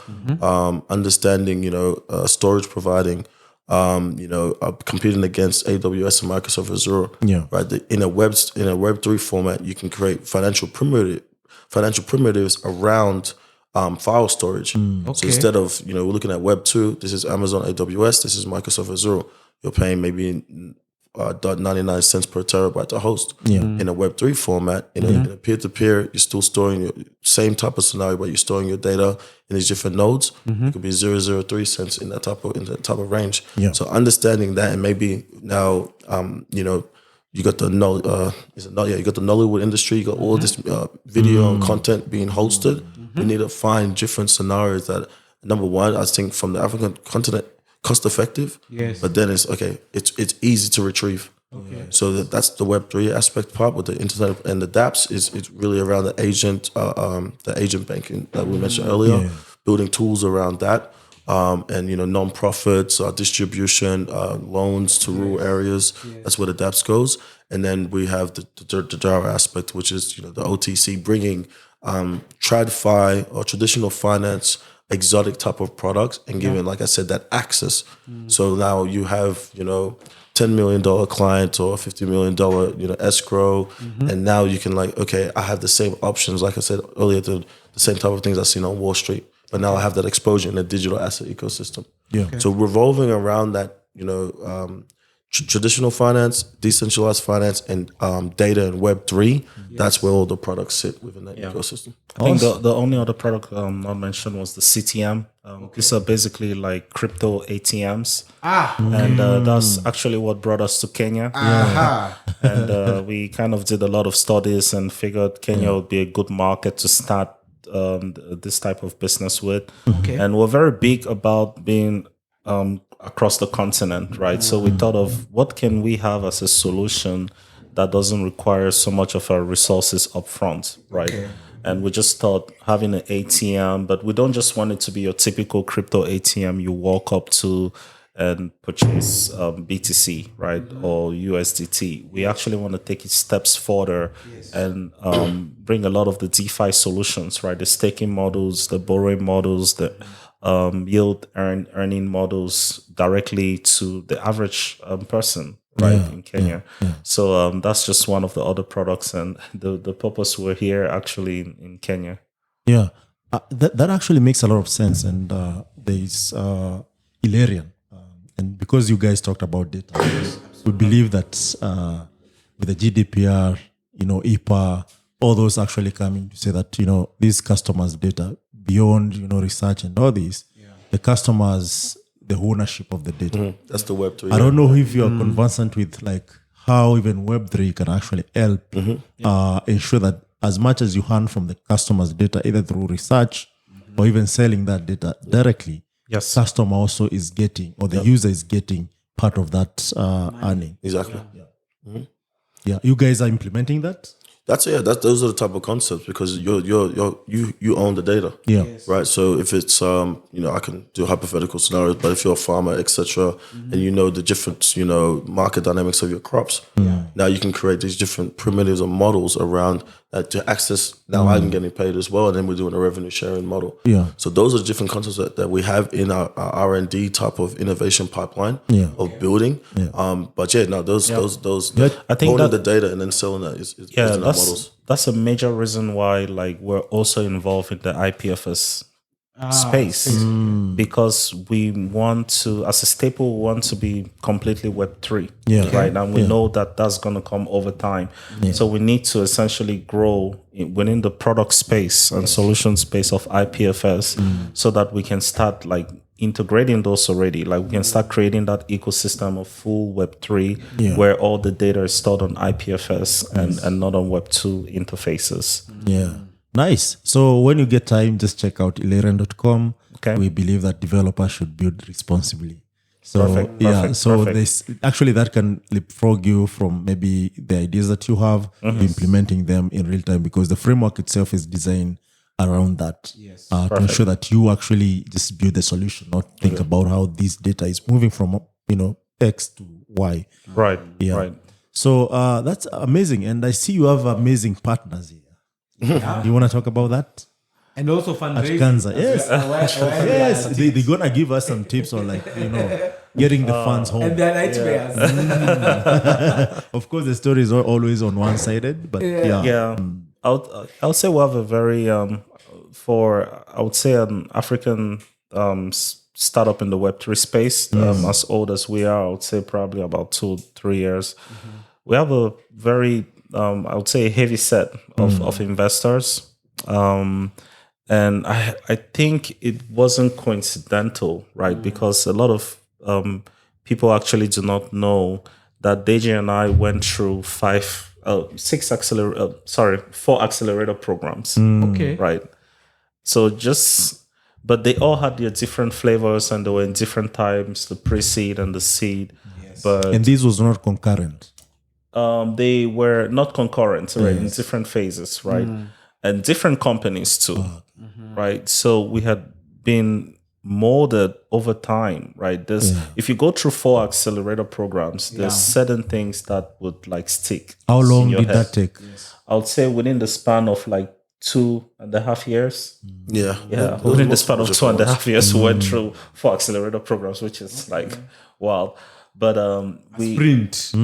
understanding, storage providing, competing against AWS and Microsoft Azure. Right. In a Web3 format, you can create financial primitives around file storage. So instead of, we're looking at Web2, this is Amazon AWS, this is Microsoft Azure. You're paying maybe $0.99 per terabyte to host. Yeah. In a Web3 format, in a peer-to-peer, you're still storing your same type of scenario, but you're storing your data in these different nodes. It could be 0.003 cents in that type of range. Yeah. So understanding that, and maybe now, you got the you got the Nollywood industry, you got all this video and content being hosted. We need to find different scenarios that, number one, I think from the African continent, cost effective. Yes. But then it's easy to retrieve. Okay. So that's the Web3 aspect part with the internet, and the dApps it's really around the agent banking that we mentioned earlier, building tools around that. And non-profits, distribution, loans to rural areas. That's where the dApps goes. And then we have the DAO aspect, which is the OTC, bringing TradFi or traditional finance, exotic type of products, and giving, like I said, that access. So now you have $10 million client or $50 million escrow, and now you can I have the same options, like I said earlier, the same type of things I've seen on Wall Street. But now I have that exposure in the digital asset ecosystem. Yeah. Okay. So revolving around that, traditional finance, decentralized finance, and data and Web3, that's where all the products sit within that ecosystem. I think the only other product not mentioned was the CTM. These are basically like crypto ATMs. And that's actually what brought us to Kenya. And we kind of did a lot of studies and figured Kenya would be a good market to start this type of business with. And we're very big about being across the continent, right? So we thought of what can we have as a solution that doesn't require so much of our resources upfront, right? And we just thought having an ATM, but we don't just want it to be your typical crypto ATM you walk up to and purchase BTC, right, or USDT. We actually want to take it steps further and bring a lot of the DeFi solutions, right, the staking models, the borrowing models, the yield earning models directly to the average person, right, in Kenya. So that's just one of the other products, and the purpose we're here actually in Kenya. Yeah, that actually makes a lot of sense, and there's Ilarion. And because you guys talked about data, we believe that with the GDPR, IPA, all those actually coming to say that, these customers' data beyond, research and all this, the customers, the ownership of the data. That's the Web3. I don't know if you are conversant with how even Web3 can actually help ensure that as much as you earn from the customer's data, either through research or even selling that data directly, customer also is getting, or the user is getting part of that earning. Exactly. Yeah, you guys are implementing that? Those are the type of concepts, because you own the data. Yeah. Right. So if it's I can do hypothetical scenarios, but if you're a farmer, etc., and the different market dynamics of your crops, now you can create these different primitives or models around that to access. Now I'm getting paid as well, and then we're doing a revenue sharing model. Yeah. So those are the different concepts that we have in our R&D type of innovation pipeline of building. But those I think owning the data and then selling that is models. That's a major reason why we're also involved in the IPFS space, because we want to, as a staple, we want to be completely Web3, right? And we know that that's going to come over time. So we need to essentially grow within the product space and solution space of IPFS so that we can start integrating those already. We can start creating that ecosystem of full Web3 where all the data is stored on IPFS and not on Web2 interfaces. Yeah. Nice. So when you get time, just check out ilarion.com. We believe that developers should build responsibly. So this actually that can leapfrog you from maybe the ideas that you have, implementing them in real time, because the framework itself is designed around that to ensure that you actually just build the solution, not think about how this data is moving from X to Y. Right. Yeah. Right. So that's amazing, and I see you have amazing partners here. Do you want to talk about that? And also fundraising. At Canza, yes. Yes, they're going to give us some tips on getting the funds home. And they're nightmares. Of course, the story is always on one-sided, but I'll say we have a very, for, I would say, an African startup in the Web3 space, as old as we are, I would say probably about 2-3 years. We have a very, I would say, heavy set of investors. And I think it wasn't coincidental, right? Because a lot of people actually do not know that Deji and I went through 4 accelerator programs. Okay. Right. So but they all had their different flavors and they were in different times, the pre-seed and the seed. Yes. But And this was not concurrent. they were not concurrent, right? In different phases, right? And different companies too, right? So we had been molded over time, right? If you go through 4 accelerator programs, there's certain things that would like stick. How long in your did head. that take? I would say within the span of like 2.5 years. Yeah. Within the span of 2.5 years, we went through 4 accelerator programs, which is like wow. But Sprint. I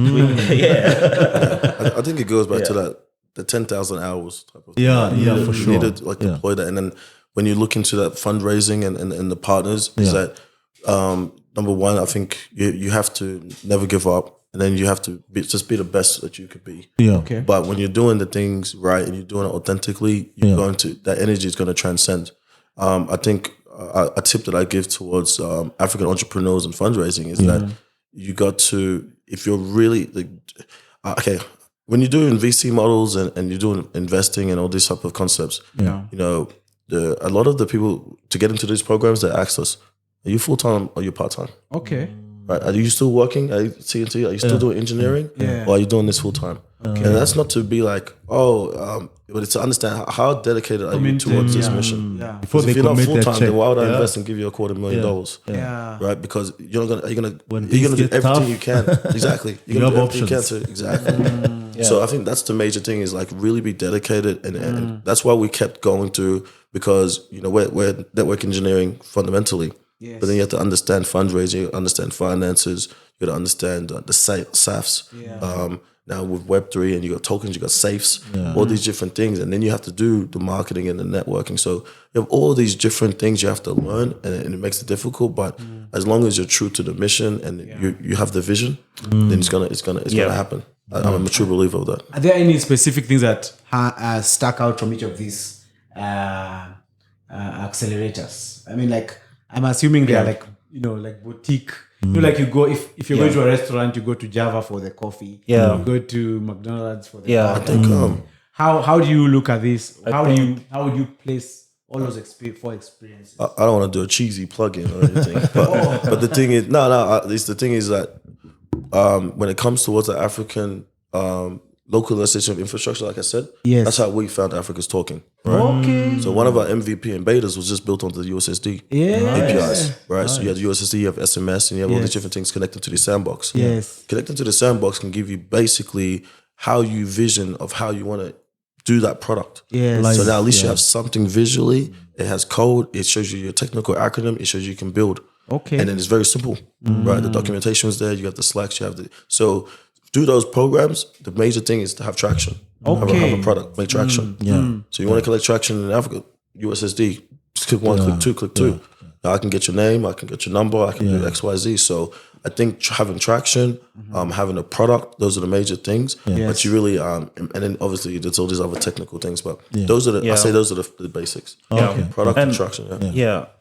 think it goes back to the 10,000 hours type of thing. For sure. You need to like deploy that. And then when you look into that fundraising and the partners, is that number one, I think you have to never give up. And then you have to just be the best that you could be. Yeah. Okay. But when you're doing the things right and you're doing it authentically, you're going to, that energy is going to transcend. I think a tip that I give towards African entrepreneurs and fundraising is that you got to, if you're really, when you're doing VC models and you're doing investing and all these type of concepts, you know, a lot of the people to get into these programs, they ask us, are you full-time or are you part-time? Okay. Right. Are you still working at TNT? Are you still doing engineering? Yeah. Or are you doing this full time? Okay. And that's not to be like, but it's to understand how dedicated are you towards this mission. Yeah. Before If they you're not commit full their time, check. then why would I invest and give you $250,000? Yeah. Right? Because you're gonna When do things get everything tough, you can. Exactly. You're you gonna do have everything you can to exactly. So I think that's the major thing is like really be dedicated and that's why we kept going through because you know we're network engineering fundamentally. Yes. But then you have to understand fundraising, you understand finances, you got to understand the SAFs. Yeah. Now with Web3 and you got tokens, you got safes, all these different things. And then you have to do the marketing and the networking. So you have all these different things you have to learn and it makes it difficult. But as long as you're true to the mission and you have the vision, then it's gonna happen. I'm a true believer of that. Are there any specific things that stuck out from each of these accelerators? I mean, like, I'm assuming they are like, you know, like boutique. You know, like you go, if you're going to a restaurant, you go to Java for the coffee. Yeah. You go to McDonald's for the Yeah. I think How do you look at this? How would you place all those 4 experiences? I don't want to do a cheesy plug-in or anything. But the thing is, the thing is that when it comes towards the African localization of infrastructure, like I said, that's how we found Africa's talking. Right? Okay. So one of our MVP and betas was just built onto the USSD APIs, right? Nice. So you have USSD, you have SMS, and you have all these different things connected to the sandbox. Yes. Connecting to the sandbox can give you basically how you vision of how you want to do that product. Yes. So now at least you have something visually. It has code. It shows you your technical acronym. It shows you can build. Okay. And then it's very simple, right? The documentation is there. You have the Slacks. You have so do those programs. The major thing is to have traction. Okay. Have a product, make traction. So you want to collect traction in Africa, USSD, just click 1, click 2, click 2. Now I can get your name, I can get your number, I can do X, Y, Z. So I think having traction, having a product, those are the major things. But you really, and then obviously there's all these other technical things, but those are I say those are the basics. Product and traction.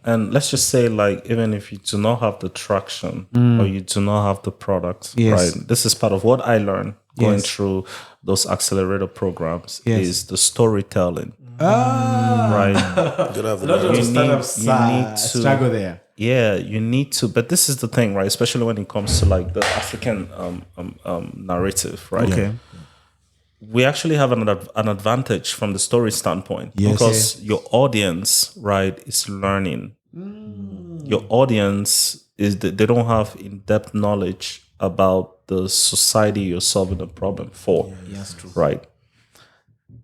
And let's just say like, even if you do not have the traction or you do not have the product, right? This is part of what I learned going through those accelerator programs is the storytelling. Right. Good have A lot of startups you need to struggle there. Yeah, you need to, but this is the thing, right? Especially when it comes to like the African narrative, right? Okay. We actually have an advantage from the story standpoint because your audience, right, is learning. Your audience they don't have in-depth knowledge about the society you're solving a problem for. Yes, true. Right.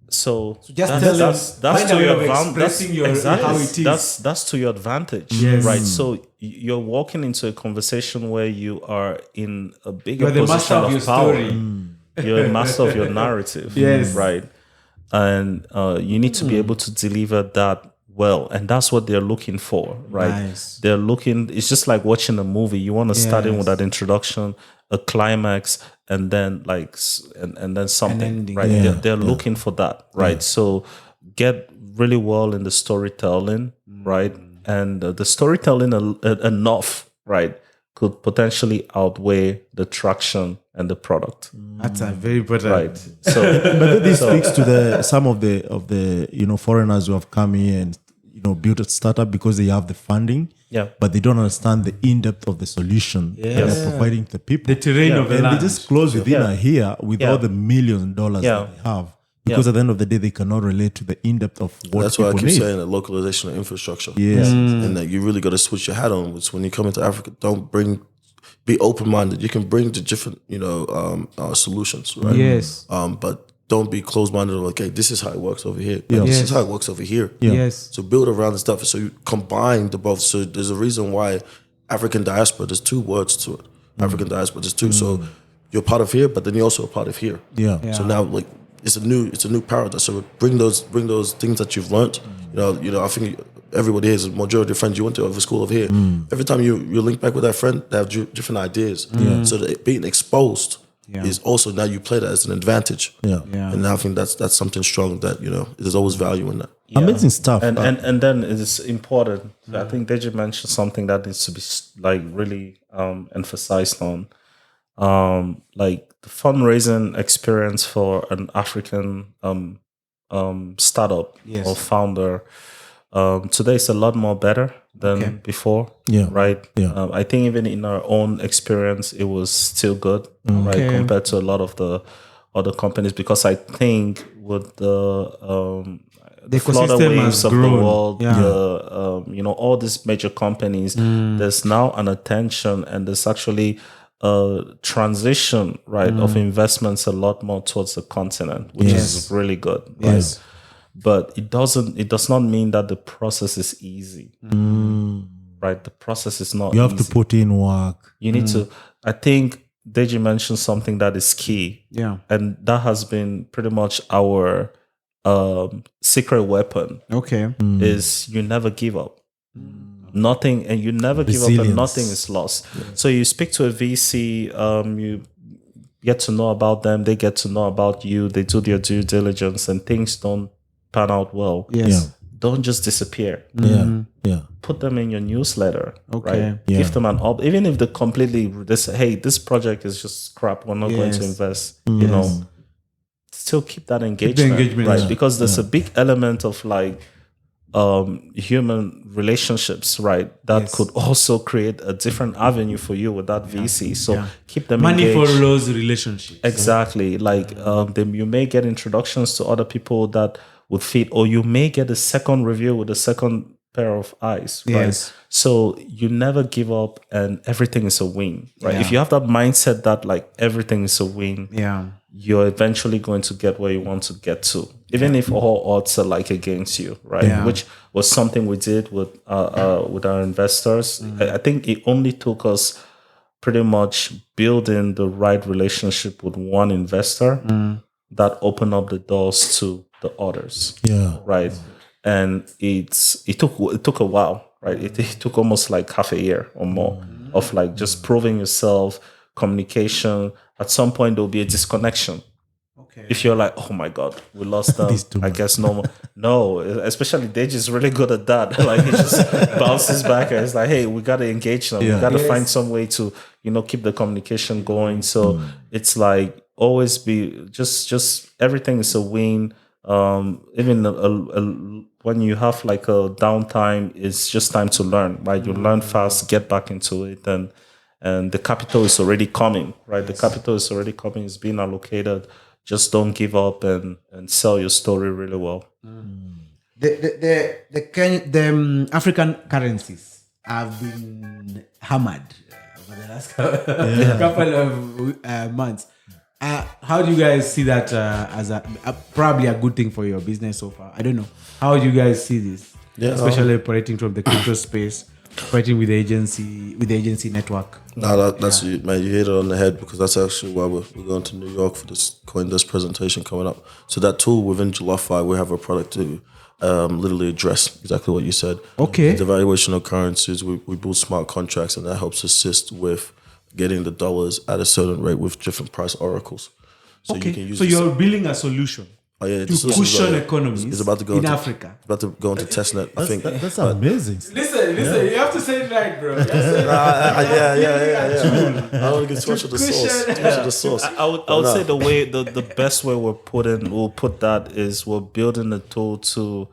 So just tell them, that's to your advantage. How it is. That's to your advantage, right? So you're walking into a conversation where you are in a bigger position of power. You're a master of your narrative, right? And you need to be able to deliver that well, and that's what they're looking for, right? Nice. They're looking. It's just like watching a movie. You want to start in with Yes. that introduction, a climax, and then and then something, ending. right? Yeah. They're looking for that, right? So get really well in the storytelling, right? And the storytelling enough, right, could potentially outweigh the traction and the product, That's a very important. right? So But this speaks to some of the foreigners who have come here and built a startup because they have the funding. Yeah. But they don't understand the in-depth of the solution that they're providing to the people. The terrain of the And land. they just close within Yeah. a here with Yeah. all the millions of dollars Yeah. that they have. Because at the end of the day, they cannot relate to the in-depth of what That's why I people keep need. saying that localization of infrastructure. Yes. And that you really got to switch your hat on. Which when you come into Africa, be open-minded. You can bring the different, solutions, right? Yes. But don't be closed-minded. Like, hey, this is how it works over here. Yeah. This Yes. is how it works over here. Yeah. Yes. So build around the stuff. So you combine the both. So there's a reason why African diaspora. There's two words to it. African diaspora. There's two. So you're part of here, but then you're also a part of here. Yeah. So now, like, it's a new paradigm. So bring those things that you've learned. I think everybody here is a majority of friends you went to over school over here. Every time you link back with that friend, they have different ideas. So that being exposed is also now you play that as an advantage. Yeah. Yeah. And I think that's something strong that there's always value in that. Amazing stuff. and then it is important. I think Deji mentioned something that needs to be like really emphasized on, like the fundraising experience for an African startup Yes. or founder. Today is a lot more better than before. Yeah. Right. Yeah. I think even in our own experience, it was still good, right, Okay. compared to a lot of the other companies. Because I think with the Flutter ecosystem Waves has of grown. the world, Yeah. all these major companies, there's now an attention and there's actually a transition, right, of investments a lot more towards the continent, which is really good. Right? Yes. But it does not mean that the process is easy. Right? The process is not You have easy. to put in work. You need to, I think Deji mentioned something that is key. Yeah. And that has been pretty much our secret weapon Okay. is you never give up. Nothing, and you never give up Resilience. and nothing is lost. So you speak to a VC, you get to know about them, they get to know about you, they do their due diligence and things don't pan out well. Yes. Don't just disappear. Yeah. Yeah. Put them in your newsletter. Okay. Right? Give them an even if they say, hey, this project is just crap, we're not going to Yes. invest, still keep that engagement. engagement, right? yeah. Because there's a big element of like human relationships, right? That Yes. could also create a different avenue for you with that VC. So keep them Money engaged. for those relationships. Exactly. Like then you may get introductions to other people that would fit, or you may get a second review with a second pair of eyes. Right. Yes. So you never give up and everything is a win. Right. Yeah. If you have that mindset that like everything is a win, Yeah. you're eventually going to get where you want to get to, even if all odds are like against you, right? Yeah. Which was something we did with our investors. I think it only took us pretty much building the right relationship with one investor that opened up the doors to the others, Yeah. right? And it took a while, right? It took almost like half a year or more of like just proving yourself, communication. At some point there'll be a disconnection. Okay. If you're like, oh my God, we lost them. These two I guess no more. No, especially Deji is really good at that. Like he just bounces back and it's like, hey, we gotta engage them. Yeah. We gotta Yes. find some way to, keep the communication going. So it's like always be just everything is a win. Even when you have like a downtime, it's just time to learn, right? You learn fast, get back into it, and the capital is already coming, right? The capital is already coming, it's being allocated. Just don't give up and sell your story really well. The African currencies have been hammered over the last couple of months. How do you guys see that as probably a good thing for your business so far? I don't know. How do you guys see this? Yeah, Especially operating from the crypto space, operating with the agency network. No, that's you, man. You hit it on the head because that's actually why we're going to New York for this CoinDesk presentation coming up. So that tool within July 5, we have a product to literally address exactly what you said. Okay. The devaluation of currencies, we build smart contracts, and that helps assist with getting the dollars at a certain rate with different price oracles. So you can use So you're building a solution to cushion economies it's about to go in into, Africa. It's about to go into testnet. I think That's amazing. Listen, you have to say it right, bro. I don't want to get too much of the sauce. Too much of the sauce. I would say the best way we'll put that is we're building a tool to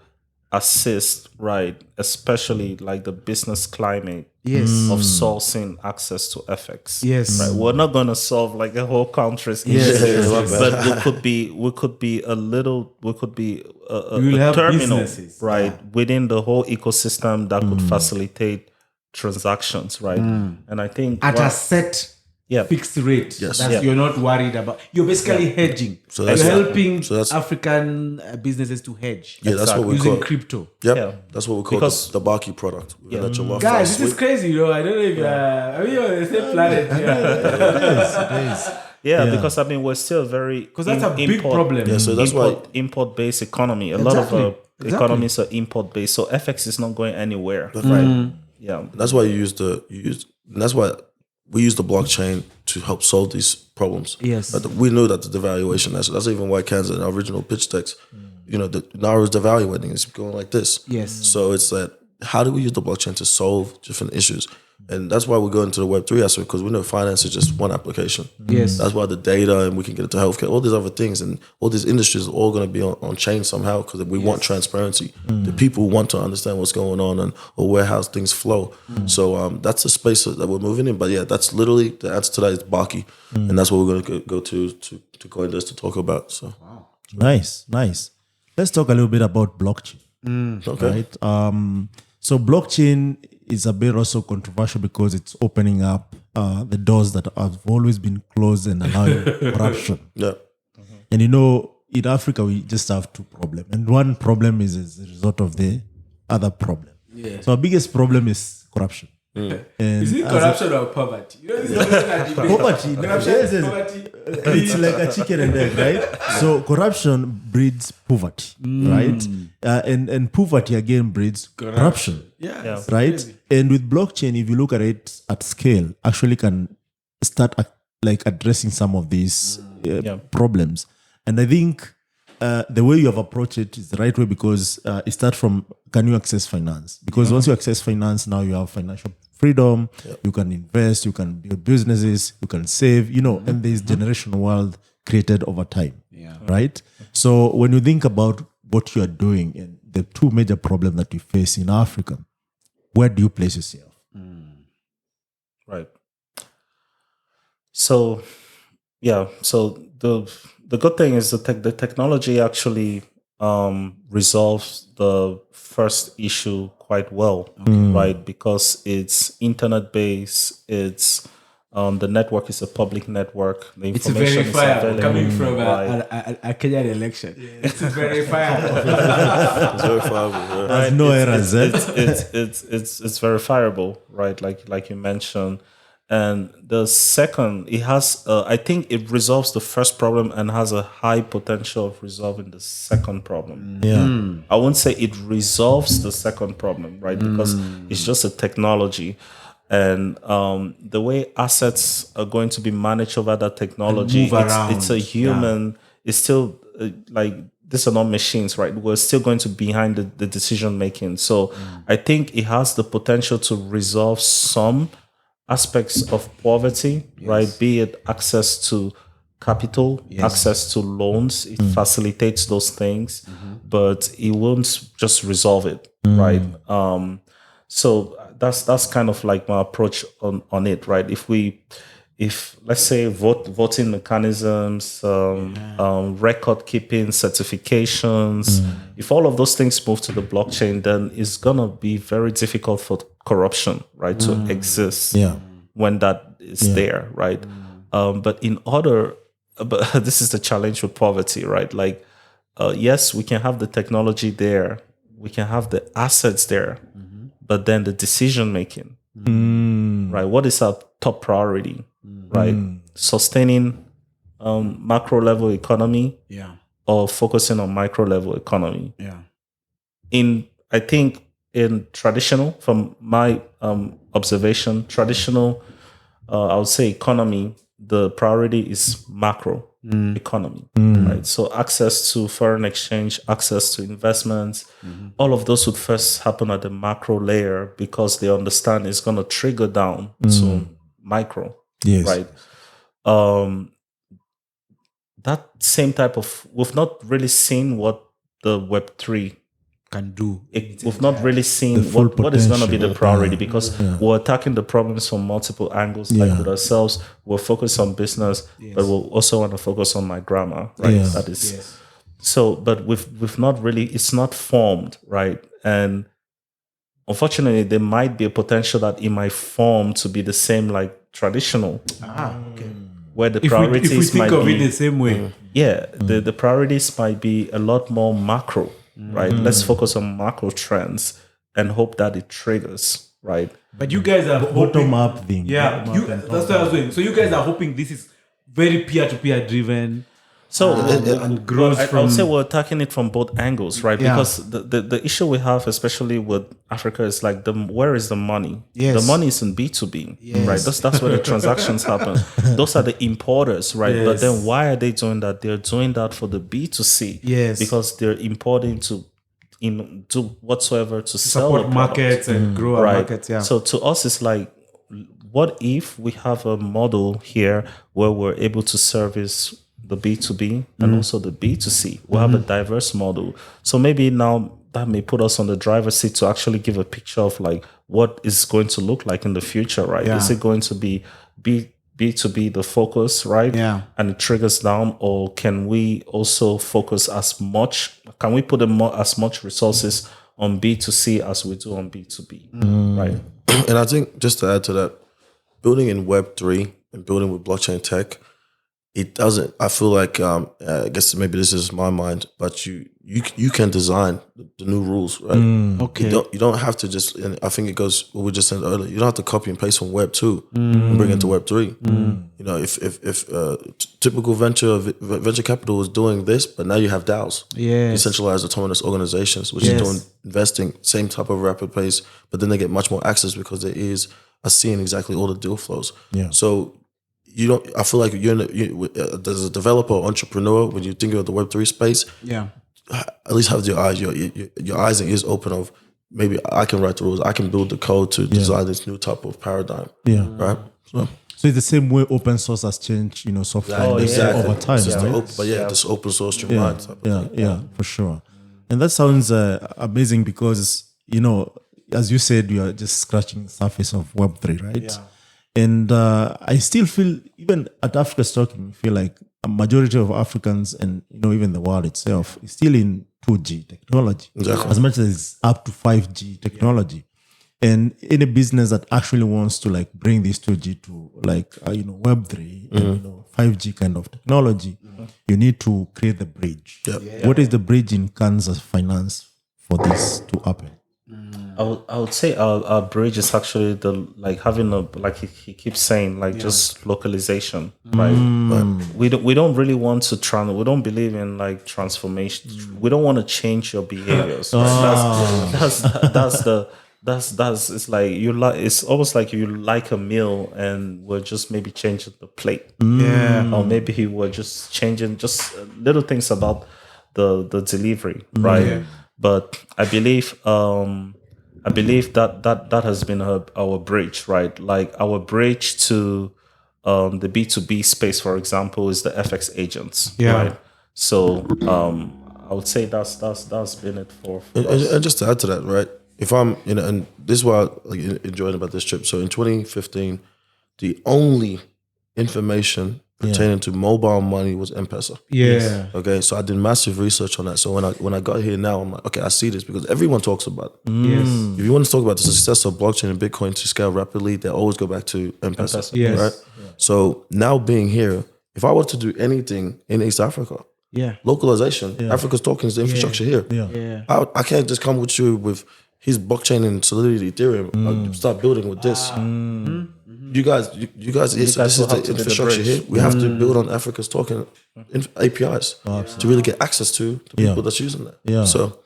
assist, right, especially like the business climate of sourcing access to FX. Yes. Right. We're not gonna solve like a whole country's Yes. issues, but we could be a help terminal, businesses. right, within the whole ecosystem that could facilitate transactions, right? And I think At a set fixed rate. Yes. That you're not worried about. You're basically hedging. So You're that's- helping so that's- African businesses to hedge. Yeah, that's what we using call crypto. Yep, Yeah. that's what we call Because- the Baki product. Let your love fly Guys, this is sweet. crazy, you know. I don't know if you're on the same planet. Because I mean we're still very Because that's a big problem. Yeah, so that's why import based economy. A lot of economies are import based, so FX is not going anywhere, right? Yeah, that's why that's why we use the blockchain to help solve these problems. Yes. But we know that the devaluation. That's even why Canza in our original pitch decks, the Naira is devaluating. It's going like this. Yes. So it's that how do we use the blockchain to solve different issues? And that's why we go into the Web3 aspect, because we know finance is just one application. Yes. That's why the data, and we can get into healthcare, all these other things, and all these industries are all going to be on chain somehow, because we want transparency. The people want to understand what's going on or how things flow. So that's the space that we're moving in. But yeah, that's literally the answer to that is Baki, and that's what we're going to go to CoinDesk to talk about. So Nice. Let's talk a little bit about blockchain. okay. Right. So blockchain is a bit also controversial because it's opening up the doors that have always been closed and allowing corruption. Yeah. And in Africa, we just have two problems. And one problem is as a result of the other problem. Yeah. So our biggest problem is corruption. And Is it corruption or poverty? You know, this is poverty. Corruption, Yes, yes. poverty. It's like a chicken and egg, right? So corruption breeds poverty, right? And poverty again breeds corruption. Yeah. Right? Crazy. And with blockchain, if you look at it at scale, actually can start addressing some of these problems. And I think the way you have approached it is the right way, because it starts from, can you access finance? Because once you access finance, now you have financial freedom, you can invest, you can build businesses, you can save, and there's generational wealth created over time. Right? So when you think about what you are doing and the two major problems that we face in Africa, where do you place yourself? right. So the good thing is the technology actually resolves the first issue quite well, right? Because it's internet based, it's the network is a public network. The It's information verifiable is coming from right. a Kenyan election. It's verifiable. It's verifiable. Yeah. There's no errors. It's verifiable, right? Like you mentioned. And the second, it has, I think it resolves the first problem and has a high potential of resolving the second problem. Yeah. I won't say it resolves the second problem, right? Because it's just a technology. And the way assets are going to be managed over that technology, move around. it's a human, it's still like, these are not machines, right? We're still going to be behind the decision making. So I think it has the potential to resolve some aspects of poverty, right? Be it access to capital, access to loans. It facilitates those things, but it won't just resolve it, right? So that's kind of like my approach on it, right? If let's say voting mechanisms, record keeping, certifications, if all of those things move to the blockchain, then it's gonna be very difficult for corruption, right, to exist when that is there, right? But this is the challenge with poverty, right? Like, yes, we can have the technology there, we can have the assets there, but then the decision making, right? What is our top priority, right? Sustaining macro level economy, or focusing on micro level economy. I think in traditional, from my observation, traditional, I would say economy, the priority is macro economy, right? So access to foreign exchange, access to investments, all of those would first happen at the macro layer because they understand it's going to trigger down to micro, Yes. right? That same type of, we've not really seen what the Web3 Can do. we've not really seen full what is going to be the potential. priority because we're attacking the problems from multiple angles. Like with ourselves, we're focused on business, but we'll also want to focus on my grammar, right? Yeah. That is so. But we've not really. It's not formed, right? And unfortunately, there might be a potential that it might form to be the same like traditional, Okay. where the If we priorities think might of be it the same way. the priorities might be a lot more macro, right? Let's focus on macro trends and hope that it triggers, right? But you guys are Bottom hoping, up thing. yeah, Bottom up and that's what I was saying. So you guys are hoping this is very peer-to-peer driven. So and grows I from. would say we're attacking it from both angles, right? Yeah. Because the issue we have, especially with Africa, is like where is the money? Yes. The money is in B2B, right? That's where the transactions happen. Those are the importers, right? But Yes. then why are they doing that? They're doing that for the B2C, Yes. because they're importing to do whatsoever to sell support the product. markets and grow our Right. markets. Yeah. So to us, it's like, what if we have a model here where we're able to service the B2B and also the B2C? We'll have a diverse model. So maybe now that may put us on the driver's seat to actually give a picture of like what is going to look like in the future, right? Yeah. Is it going to be B2B the focus, right? Yeah. And it triggers down, or can we also focus as much? Can we put as much resources on B2C as we do on B2B, right? And I think just to add to that, building in Web3 and building with blockchain tech, it doesn't. I feel like I guess maybe this is my mind, but you can design the new rules, right? Okay. You don't have to just. And I think it goes what we just said earlier. You don't have to copy and paste from Web 2 and bring it to Web 3. You know, if typical venture capital is doing this, but now you have DAOs, Yes. decentralized autonomous organizations, which is doing investing same type of rapid pace, but then they get much more access because there is a seeing exactly all the deal flows. Yeah. So you don't. I feel like as a developer or entrepreneur, when you think of the Web3 space, Yeah. at least have your eyes and ears open of maybe I can write the rules, I can build the code to design this new type of paradigm. Yeah. Right. So it's the same way open source has changed, software over time, It's just right? this open source streamlined type of thing. Yeah, for sure. And that sounds amazing because, as you said, you are just scratching the surface of Web3, right? Yeah. And I still feel, even at Africa Talking, I feel like a majority of Africans and, even the world itself is still in 2G technology. Exactly. As much as it's up to 5G technology. And any business that actually wants to bring this 2G to Web3 and 5G kind of technology, you need to create the bridge. Yep. What is the bridge in Canza Finance for this to happen? I would say our bridge is actually having he keeps saying just localization, right? We don't really want to we don't believe in transformation. We don't want to change your behaviors. Right? That's it's like it's almost like you like a meal and we're just maybe changing the plate. Yeah. Or maybe we're just changing just little things about the delivery, right? Yeah. But I believe that has been our bridge, right? Like our bridge to the B2B space, for example, is the FX agents, right? So I would say that's been it for us. And just to add to that, right? If I'm, and this is what I enjoyed about this trip. So in 2015, the only information pertaining to mobile money was M-Pesa. Yeah. Okay, so I did massive research on that. So when I got here now, I'm like, okay, I see this because everyone talks about it. Yes. If you want to talk about the success of blockchain and Bitcoin to scale rapidly, they always go back to M-Pesa. Yes. Right? Yeah. So now being here, if I were to do anything in East Africa, localization, Africa's talking is the infrastructure here. Yeah. I can't just come with you with his blockchain and Solidity Ethereum. Start building with this. You guys, this is the infrastructure here. We have to build on Africa's talking APIs to really get access to the people that's using that. Yeah. So,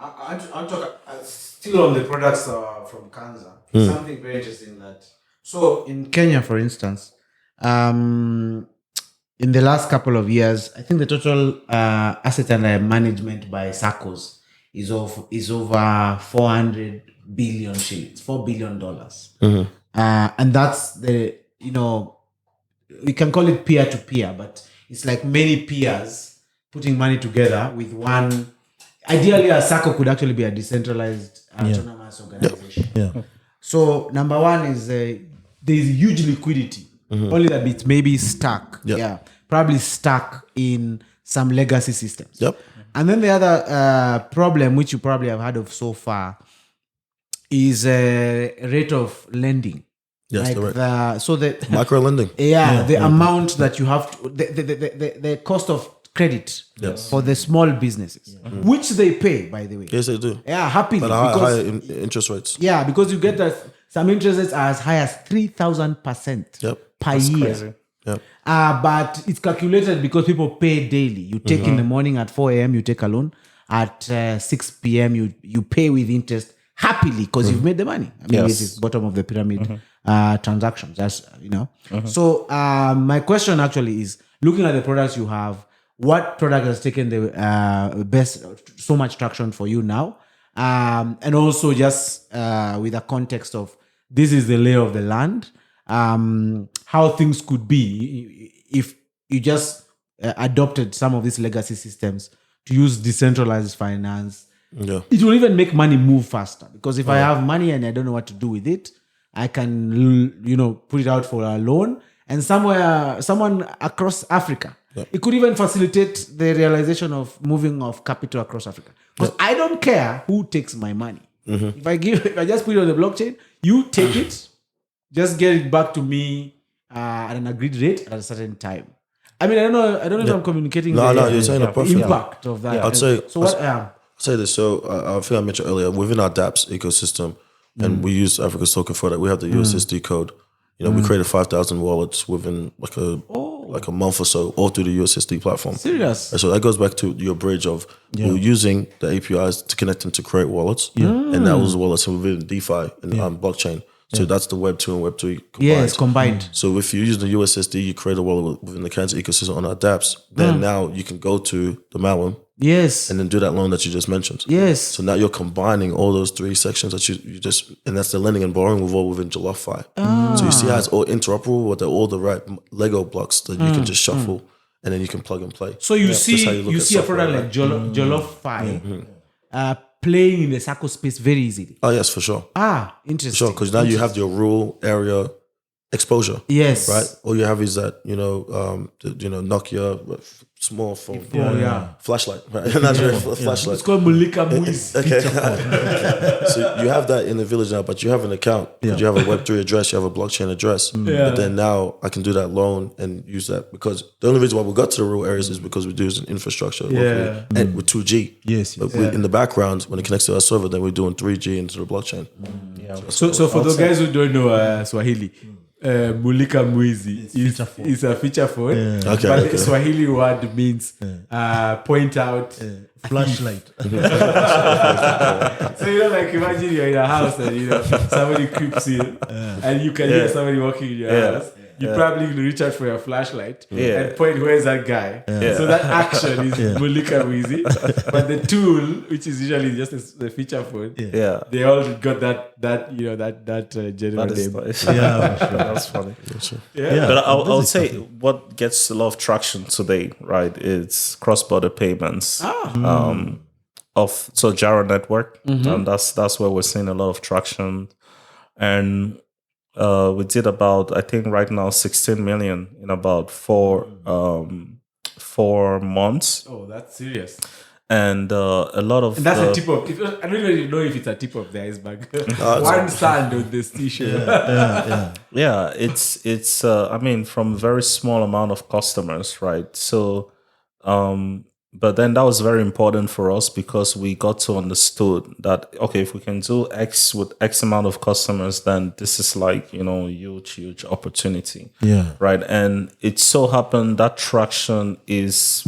I'll talk still on the products from Canza. Something very interesting that. So in Kenya, for instance, in the last couple of years, I think the total asset under management by SACCOs is over 400 billion shillings, $4 billion. And that's we can call it peer to peer, but it's like many peers putting money together with one. Ideally, a SACCO could actually be a decentralized autonomous organization. Yeah. So number one is there's huge liquidity. Only that it's maybe stuck. Probably stuck in some legacy systems. And then the other problem, which you probably have heard of so far, is rate of lending. Yes, like the micro lending. The amount that you have to, the cost of credit for the small businesses, which they pay, by the way. Yes, they do. Yeah, happily. But higher interest rates. Yeah, because you get that some interest rates are as high as 3,000% per year. Crazy. But it's calculated because people pay daily. You take in the morning at 4 a.m., you take a loan. At 6 p.m., you pay with interest happily because you've made the money. I mean, this is bottom of the pyramid transactions. That's, So my question actually is, looking at the products you have, what product has taken the best, so much traction for you now? And also just with a context of this is the lay of the land, how things could be if you just adopted some of these legacy systems to use decentralized finance. It will even make money move faster, because if I have money and I don't know what to do with it, I can put it out for a loan, and someone across Africa. It could even facilitate the realization of moving of capital across Africa. Because I don't care who takes my money. If I just put it on the blockchain, you take it, just get it back to me at an agreed rate at a certain time. I mean, I don't know if I'm communicating you're saying the impact of that. I'd say so. What? Say this. So I think I mentioned earlier, within our dApps ecosystem, and we use Africa's token for that. We have the USSD code. We created 5,000 wallets within like a month or so, all through the USSD platform. Serious? And so that goes back to your bridge of we're using the APIs to connect them to create wallets, and that was wallets within DeFi and blockchain. So that's the Web2 and Web3 combined. Yes, combined. So if you use the USSD, you create a wallet within the Canza ecosystem on our dApps. Then now you can go to the Malum. Yes. And then do that loan that you just mentioned. Yes. So now you're combining all those three sections that you just, and that's the lending and borrowing with all within Jollof. So you see how it's all interoperable with all the right Lego blocks that you can just shuffle and then you can plug and play. So you see a product like Jollof playing in the SACCO space very easily. Oh yes, for sure. Interesting. Sure, because now you have your rural area exposure. Yes. Right? All you have is that, Nokia small phone. Flashlight. Right? Flashlight. It's called Mulika Muiz. Okay. So you have that in the village now, but you have an account. You have a Web3 address, you have a blockchain address. But then now I can do that loan and use that, because the only reason why we got to the rural areas is because we do an infrastructure locally, and with 2G. Yes. But in the background, when it connects to our server, then we're doing 3G into the blockchain. So for those guys who don't know Swahili, Mulika Mwizi is a feature phone, but the Swahili word means point out flashlight. So like imagine you're in a house and somebody creeps in and you can hear somebody walking in your house. You probably reach out for your flashlight and point, where's that guy? So that action is Mulika Mwizi, but the tool, which is usually just the feature phone, they all got that general name. That's funny. But I would say what gets a lot of traction today, right? It's cross-border payments of Jara network, and that's where we're seeing a lot of traction. And we did about, I think right now, 16 million in about 4 months. Oh, that's serious. And a lot of that's a tip of. I don't even know if it's a tip of the iceberg. One sand on this t-shirt. Yeah. It's I mean, from a very small amount of customers, right? So, but then that was very important for us, because we got to understood that, okay, if we can do X with X amount of customers, then this is like, huge opportunity. Right. And it so happened that traction is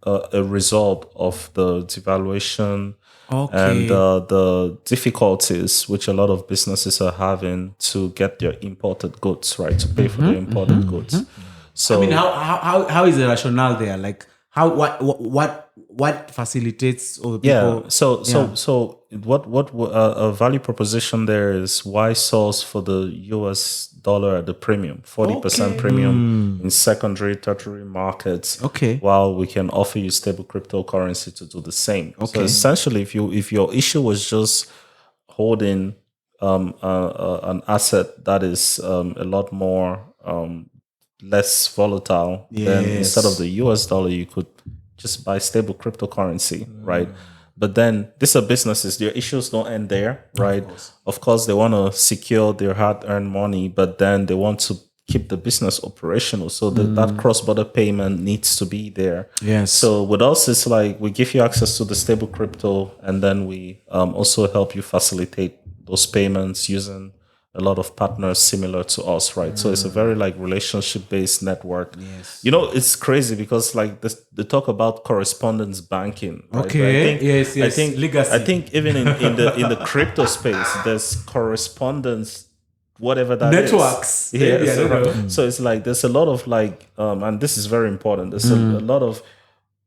a result of the devaluation Okay. and the difficulties which a lot of businesses are having to get their imported goods, right, to pay for their imported goods. So I mean, how is the rationale there? Like, what facilitates all the people? yeah. So what a value proposition there is why source for the US dollar at the premium, 40% Okay. premium in secondary, tertiary markets. Okay. While we can offer you stable cryptocurrency to do the same. So Okay. essentially, if your issue was just holding an asset that is a lot more less volatile, then instead of the US dollar, you could just buy stable cryptocurrency, right? But then these are businesses, their issues don't end there, right? Of course, they want to secure their hard-earned money, but then they want to keep the business operational. So that cross-border payment needs to be there. Yes. So with us, it's like we give you access to the stable crypto, and then we also help you facilitate those payments using a lot of partners similar to us, right? So it's a very like relationship-based network. Yes. You know, it's crazy because like they talk about correspondence banking. Right? Okay. But Yes. I think Legacy. I think even in the crypto space, there's correspondence, whatever that is. Networks. Yeah. Maybe, I don't know. So it's like there's a lot of like, and this is very important. There's a lot of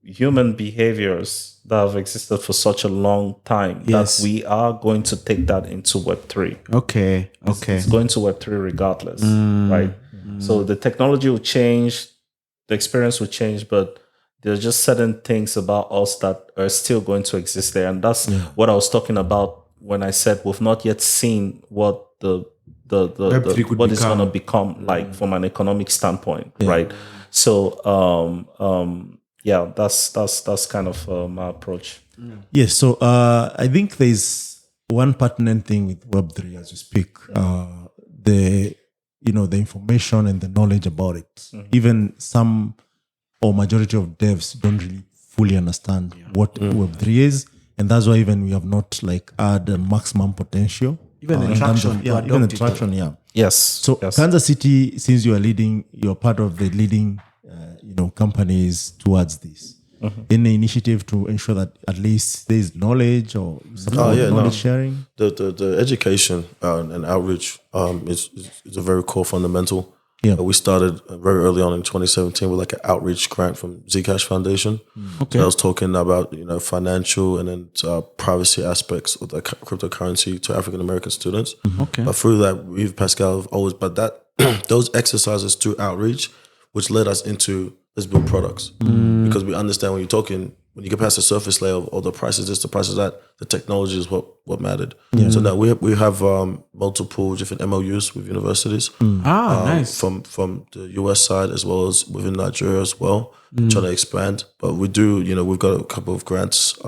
human behaviors that have existed for such a long time Yes. that we are going to take that into Web3. Okay. It's going to Web3 regardless, right? So the technology will change, the experience will change, but there's just certain things about us that are still going to exist there. And that's what I was talking about when I said we've not yet seen what the Web3 could what it's become. going to become like from an economic standpoint, right? So yeah, that's kind of my approach. Yes, so I think there's one pertinent thing with Web3 as we speak. The information and the knowledge about it. Even some or majority of devs don't really fully understand what Web3 is, and that's why even we have not like had a maximum potential. Even the in terms traction of- to even the adopt it. traction, yeah. Yes. So yes. Kansas City, since you're part of the leading, companies towards this. Any initiative to ensure that at least there is knowledge or knowledge sharing? The education and outreach is a very core fundamental. Yeah. We started very early on in 2017 with like an outreach grant from Zcash Foundation. Okay. So I was talking about financial and then privacy aspects of the cryptocurrency to African American students. Okay. But through that, we've Pascal have always, but that those exercises through outreach, which led us into let's build products because we understand when you get past the surface layer of the prices this, the prices that, the technology is what mattered. So now we have multiple different MOUs with universities. Nice. From the US side as well as within Nigeria as well, trying to expand. But we do, we've got a couple of grants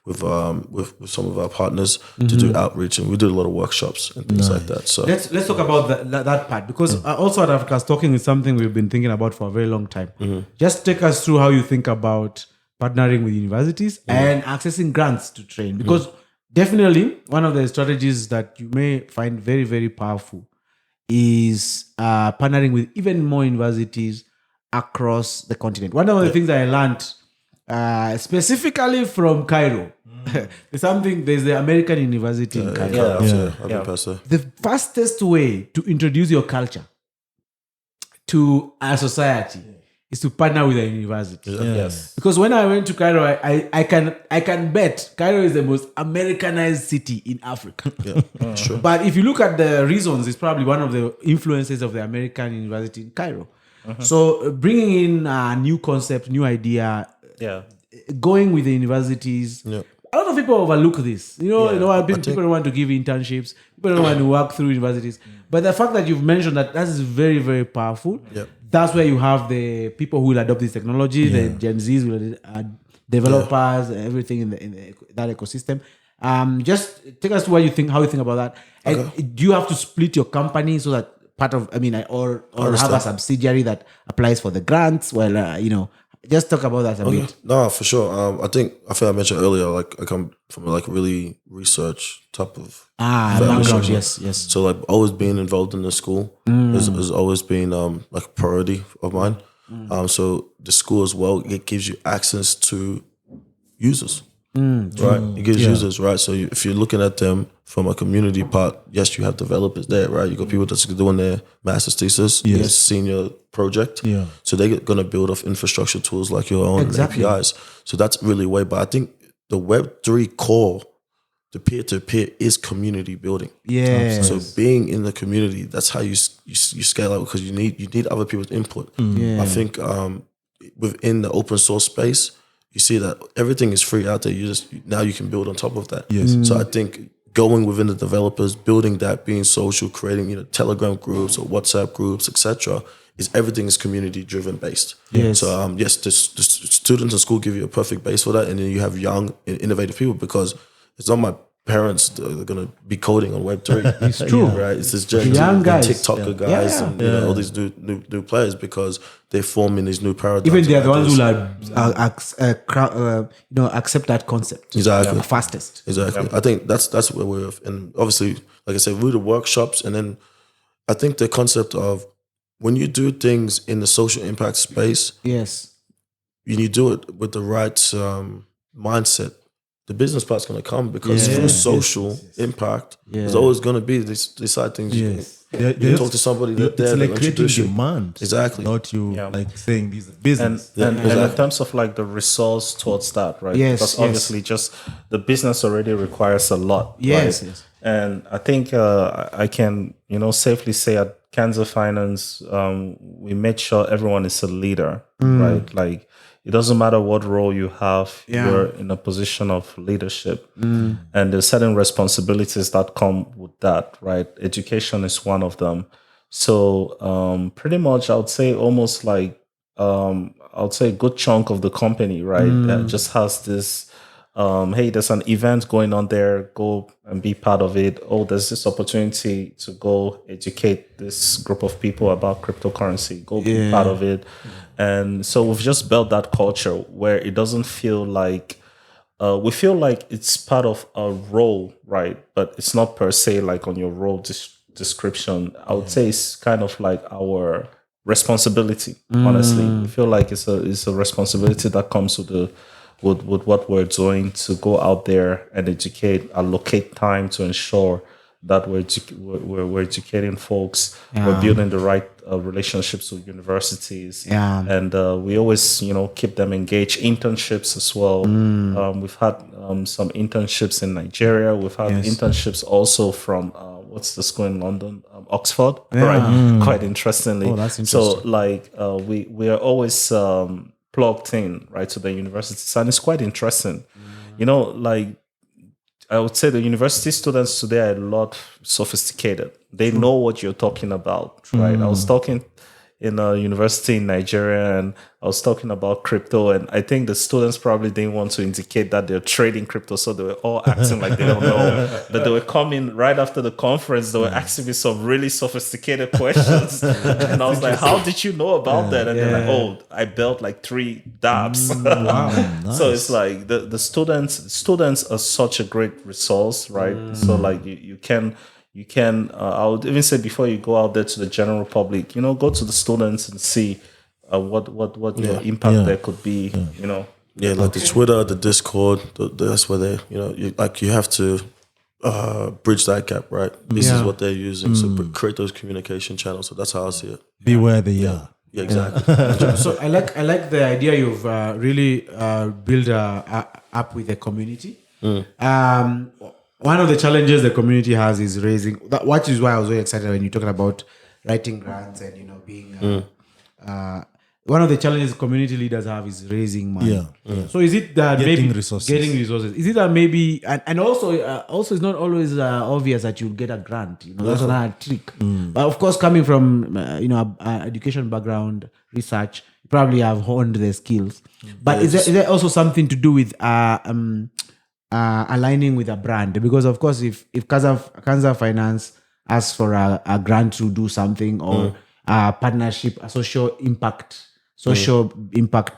with some of our partners to do outreach, and we do a lot of workshops and things like that. So Let's talk about that part because also at Africa's Talking is something we've been thinking about for a very long time. Just take us through how you think about partnering with universities and accessing grants to train, because definitely one of the strategies that you may find very, very powerful is partnering with even more universities across the continent. One of the things I learned specifically from Cairo, there's the American University in Cairo. I've been past there. The fastest way to introduce your culture to a society is to partner with a university. Yes. Because when I went to Cairo, I can bet Cairo is the most Americanized city in Africa. Sure. But if you look at the reasons, it's probably one of the influences of the American university in Cairo. So bringing in a new concept, new idea, going with the universities. A lot of people overlook this. People don't want to give internships. People don't want to work through universities. But the fact that you've mentioned that is very, very powerful. That's where you have the people who will adopt this technology, the Gen Zs, will developers, everything in that ecosystem. Just take us to how you think about that. And do you have to split your company so that or have a subsidiary that applies for the grants? Well, just talk about that a bit. No, for sure. I think I mentioned earlier, like I come from like really research type of family. Background, yes. So like always being involved in the school has always been like a priority of mine. So the school as well, it gives you access to users. right? It gives users, right? So if you're looking at them from a community part, yes, you have developers there, right? You got people that's doing their master's thesis, their senior project. Yeah. So they're going to build off infrastructure tools like your own APIs. So that's really way. But I think the Web3 core, the peer-to-peer, is community building. Yeah. So being in the community, that's how you scale out, because you need other people's input. I think within the open source space, you see that everything is free out there. Now you can build on top of that. Yes. So I think going within the developers, building that, being social, creating Telegram groups or WhatsApp groups, etc., everything is community driven based. Yes. So yes, the students in school give you a perfect base for that, and then you have young, innovative people, because it's not my parents that are going to be coding on Web3. It's true, right? It's this Gen Z, young guys, TikToker guys, and all these new players, because they're forming these new paradigms. Even they're the ones who accept that concept. Exactly. The fastest. Exactly. I think that's where we're, and obviously, like I said, we do the workshops, and then I think the concept of when you do things in the social impact space, yes, you do it with the right mindset, the business part's going to come, because through social impact, there's always going to be these side things. You talk to somebody that it's like creating introduce you. demand. Exactly. Not you like saying this is business. And in terms of like the resource towards that, right? Yes, because obviously just the business already requires a lot. Yes, right? yes. And I think I can, safely say at Canza Finance, we made sure everyone is a leader, right? Like, it doesn't matter what role you have, you're in a position of leadership. And there's certain responsibilities that come with that, right? Education is one of them. So pretty much I would say almost like, I would say a good chunk of the company, right? That just has this, hey, there's an event going on there, go and be part of it. Oh, there's this opportunity to go educate this group of people about cryptocurrency, go be part of it. And so we've just built that culture where it doesn't feel like, we feel like it's part of a role, right? But it's not per se like on your role description. I would say it's kind of like our responsibility, honestly. We feel like it's a responsibility that comes with what we're doing, to go out there and educate, allocate time to ensure that we're educating folks, we're building the right relationships with universities, and we always keep them engaged. Internships as well. We've had some internships in Nigeria. We've had internships also from what's the school in London, Oxford, right? Quite interestingly. Oh, that's interesting. So like we are always plugged in, right, to the universities, and it's quite interesting. Like, I would say the university students today are a lot sophisticated. They know what you're talking about, right? I was talking in a university in Nigeria, and I was talking about crypto, and I think the students probably didn't want to indicate that they're trading crypto, so they were all acting like they don't know. But they were coming right after the conference, they were asking me some really sophisticated questions, and I was like, how did you know about that? And they're like, oh, I built like 3 dApps. Wow, nice. So it's like the students are such a great resource, right? So like you can I would even say, before you go out there to the general public, go to the students and see what your impact there could be. Like the Twitter, the Discord, that's where they you have to bridge that gap, right? This is what they're using, so create those communication channels. So that's how I see it. Be where they are. Yeah, exactly. So I like the idea you've really built up with the community. One of the challenges the community has is raising. Which is why I was very excited when you're talking about writing grants and being. One of the challenges community leaders have is raising money. So is it that Getting maybe resources. getting resources? Is it that maybe and also it's not always obvious that you'll get a grant. That's another trick. But of course, coming from education background, research, you probably have honed their skills. But is there also something to do with aligning with a brand? Because of course, if Canza Finance asks for a grant to do something, or a partnership, a social impact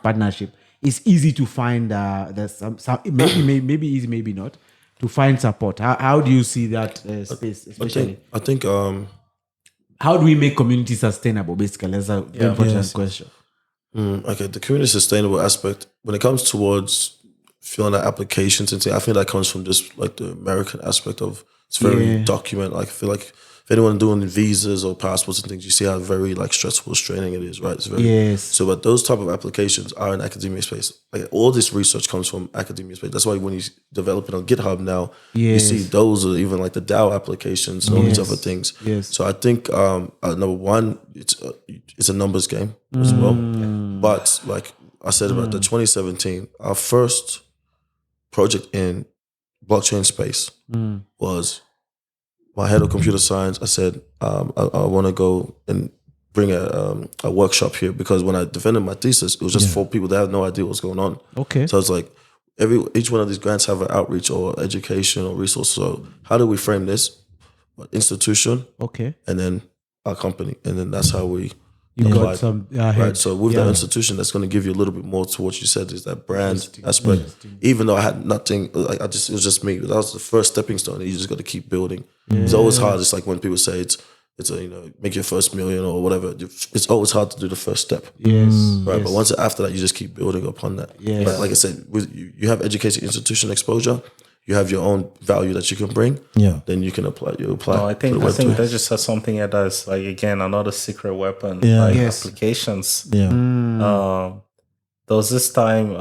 partnership, it's easy to find there's some maybe easy, maybe not, to find support. How do you see that space, especially? I think how do we make community sustainable? Basically, that's a very important question. Okay, the community sustainable aspect, when it comes towards feeling that applications and things. I think that comes from just like the American aspect of it's very document. Like I feel like if anyone doing visas or passports and things, you see how very like stressful, straining it is, right? It's very so. But those type of applications are in academia space. Like all this research comes from academia space. That's why when you develop it on GitHub now, you see those are even like the DAO applications and all these other things. So I think number one, it's a numbers game as well. But like I said about the 2017, our first project in blockchain space was my head of computer science. I said, I want to go and bring a workshop here because when I defended my thesis, it was just for people that had no idea what's going on. Okay. So it's like each one of these grants have an outreach or education or resource. So how do we frame this? Institution. Okay. And then our company. And then that's how we got some right. So with that institution, that's going to give you a little bit more to what you said is that brand aspect. Even though I had nothing, like it was just me. That was the first stepping stone. You just got to keep building. It's always hard. It's like when people say it's a make your first million or whatever. It's always hard to do the first step. Right. But once after that, you just keep building upon that. But like I said, you have education institution exposure. You have your own value that you can bring. Then you can apply. You apply. No, I think that just has something that is like again another secret weapon. Like applications. There was this time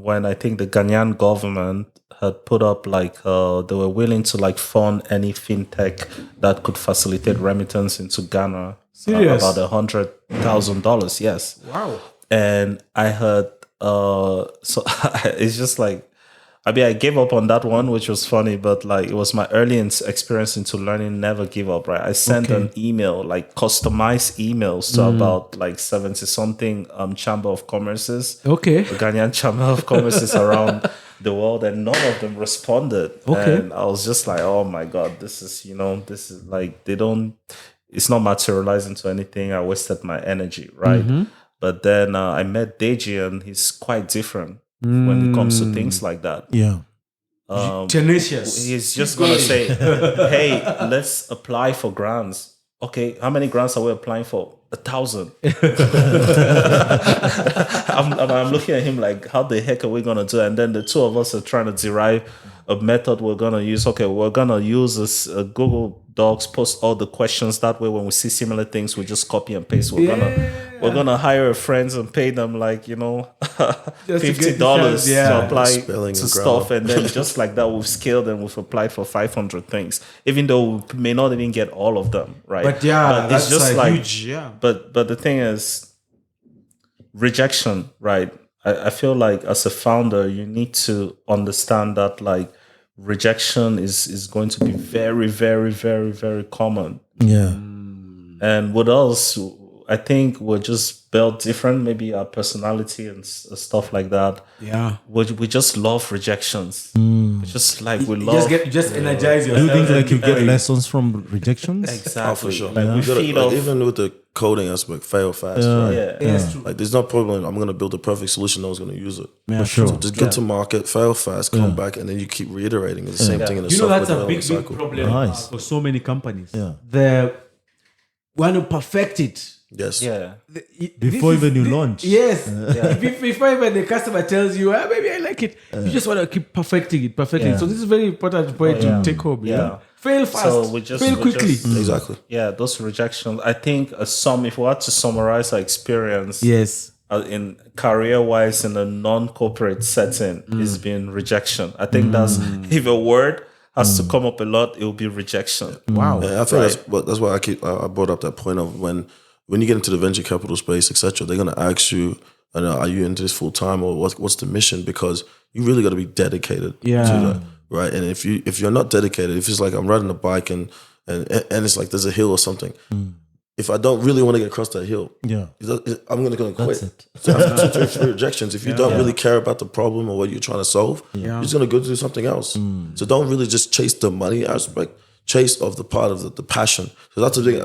when I think the Ghanaian government had put up like they were willing to like fund any fintech that could facilitate remittance into Ghana. Serious? About $100,000. Yes. Wow. And I heard so it's just like. I mean, I gave up on that one, which was funny, but like it was my early experience into learning never give up, right? I sent an email, like customized emails to about like 70 something Chamber of Commerces. Okay. The Ghanaian Chamber of Commerces around the world, and none of them responded. And I was just like, oh my God, this is like, it's not materializing into anything. I wasted my energy, right? But then I met Deji and he's quite different. When it comes to things like that. Tenacious. He's just going to say, hey, let's apply for grants. Okay, how many grants are we applying for? 1,000. I'm looking at him like, how the heck are we going to do it? And then the two of us are trying to derive a method we're going to use. Okay, we're going to use this Google Docs, post all the questions. That way, when we see similar things, we just copy and paste. We're gonna hire friends and pay them like $50 to apply to stuff, and then just like that, we've scaled and we've applied for 500 things, even though we may not even get all of them, right? But that's it's just like huge. But the thing is, rejection, right? I feel like as a founder, you need to understand that like rejection is going to be very, very, very, very common. And with us, I think we're just built different, maybe our personality and stuff like that. We just love rejections. Just like we love... Just energize yourself. Do you think like you get lessons from rejections? Exactly. Oh, for sure. Like we feed off... Even with the coding aspect, fail fast, right? That's true. Like there's no problem. I'm going to build a perfect solution. No one's going to use it. For sure. So just get to market, fail fast, come back, and then you keep reiterating. It's the same thing in the software development cycle. That's a big problem for so many companies. They want to perfect it. Yes. Before even you launch. Yes. Before even the customer tells you, maybe I like it. You just want to keep perfecting it. So this is very important point to take home. Fail fast. So fail quickly. Exactly. Yeah, those rejections. I think if we had to summarize our experience, in career-wise in a non-corporate setting, is being rejection. I think that's if a word has to come up a lot, it will be rejection. Wow. Yeah, I think that's why I brought up that point of when you get into the venture capital space, etc., they're going to ask you, are you into this full time or what's the mission? Because you really got to be dedicated to that, right? And if you're not dedicated, if it's like I'm riding a bike and it's like there's a hill or something, if I don't really want to get across that hill, I'm going to quit. So after 2 or 3 rejections, if you don't really care about the problem or what you're trying to solve, you're just going to go do something else. So don't really just chase the money aspect. Chase of the part of the passion. So that's the thing.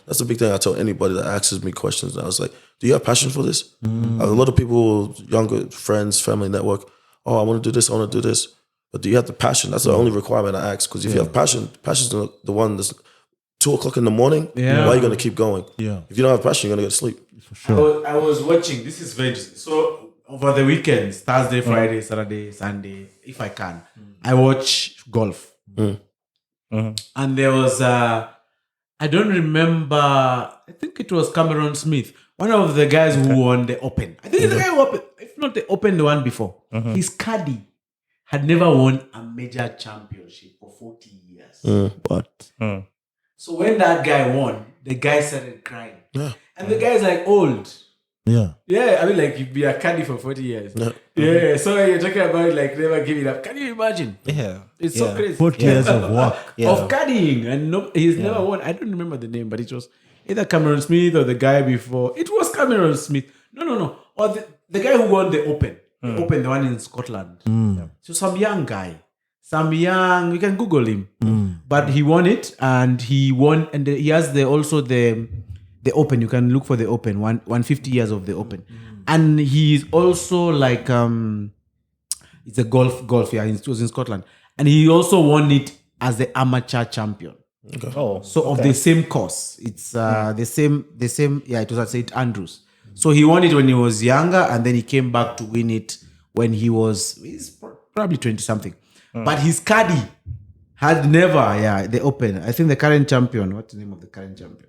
That's the big thing I tell anybody that asks me questions. And I was like, "Do you have passion for this?" A lot of people, younger friends, family network. Oh, I want to do this. I want to do this. But do you have the passion? That's the only requirement I ask. Because if you have passion is the one that's 2:00 in the morning. Why are you going to keep going? If you don't have passion, you're going to go to sleep. For sure. I was watching. This is very interesting. So over the weekends, Thursday, Friday, Saturday, Sunday, if I can, I watch golf. And there was, I don't remember, I think it was Cameron Smith, one of the guys who won the Open. I think it's the guy who opened, if not the Open, the one before. His caddy had never won a major championship for 40 years. What? So when that guy won, the guy started crying. Yeah. And the guy's like old. Yeah. Yeah, I mean, like, you'd be a caddy for 40 years. Yeah, so you're talking about, like, never giving up. Can you imagine? Yeah. It's so crazy. 40 years of work. Of caddying. And no, he's never won. I don't remember the name, but it was either Cameron Smith or the guy before. It was Cameron Smith. No. Or the guy who won the Open. The Open, the one in Scotland. So some young guy. You can Google him. But he won it, and he won, and he has also the Open. You can look for the Open, 150 years of the Open. And he's also like, it's a golf, yeah, it was in Scotland. And he also won it as the amateur champion. So of the same course. It's the same, yeah, it was at St. Andrews. So he won it when he was younger, and then he came back to win it when he's probably 20-something. But his caddy had never, the Open. I think the current champion, what's the name of the current champion?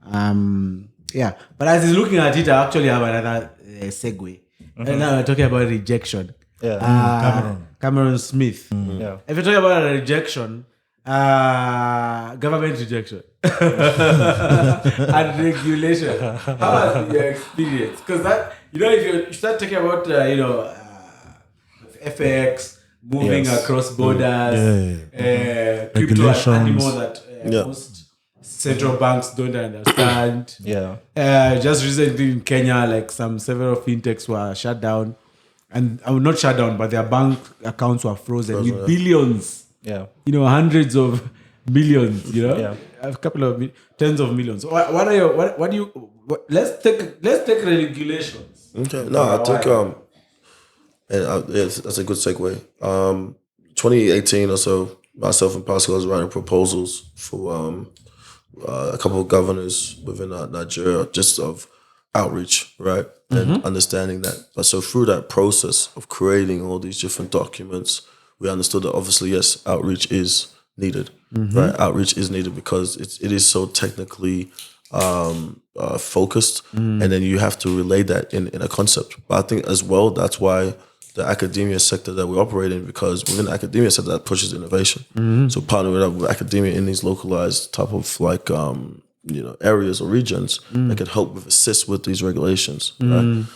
But as he's looking at it, I actually have another segue. And now we're talking about rejection. Cameron Smith. If you're talking about a rejection, government rejection and regulation. How was your experience? Because that, if you start talking about, FX, moving across borders, crypto animal that most central banks don't understand. Just recently in Kenya, like several fintechs were shut down, and not shut down, but their bank accounts were frozen with billions. Hundreds of millions. A couple of tens of millions. Let's take regulations. Okay, no, I think that's a good segue. 2018 or so, myself and Pascal was writing proposals for a couple of governors within Nigeria, just of outreach, right? And understanding that. But so through that process of creating all these different documents, we understood that obviously, yes, outreach is needed, right? Outreach is needed because it is so technically focused, and then you have to relay that in a concept. But I think as well, that's why the academia sector that we operate in, because within the academia sector that pushes innovation. So partnering up with academia in these localized type of like areas or regions that can help assist with these regulations. Right?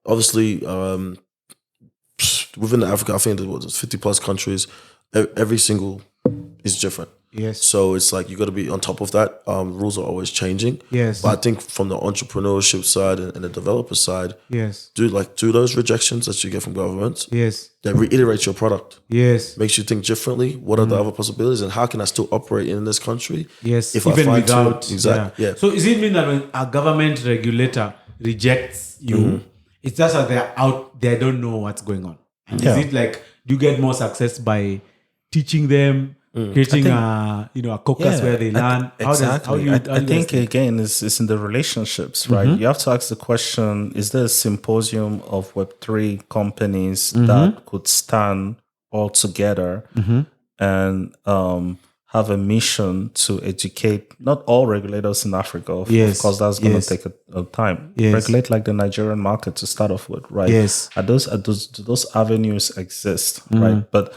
Obviously, within Africa, I think there's 50 plus countries. Every single is different. Yes. So it's like you got to be on top of that. Rules are always changing. Yes. But I think from the entrepreneurship side and the developer side, yes, do those rejections that you get from governments. Yes. That reiterates your product. Yes. Makes you think differently. What are the other possibilities, and how can I still operate in this country? Yes. If even I find without. exactly. Yeah. So does it mean that when a government regulator rejects you, it's just that they're out, they don't know what's going on? And is it like, do you get more success by teaching them, creating a caucus where they learn? Exactly. I think again, it's in the relationships, right? You have to ask the question: is there a symposium of Web3 companies that could stand all together and have a mission to educate not all regulators in Africa? Of course, that's going to take a time. Regulate like the Nigerian market to start off with, right? Yes. Do those avenues exist, right? But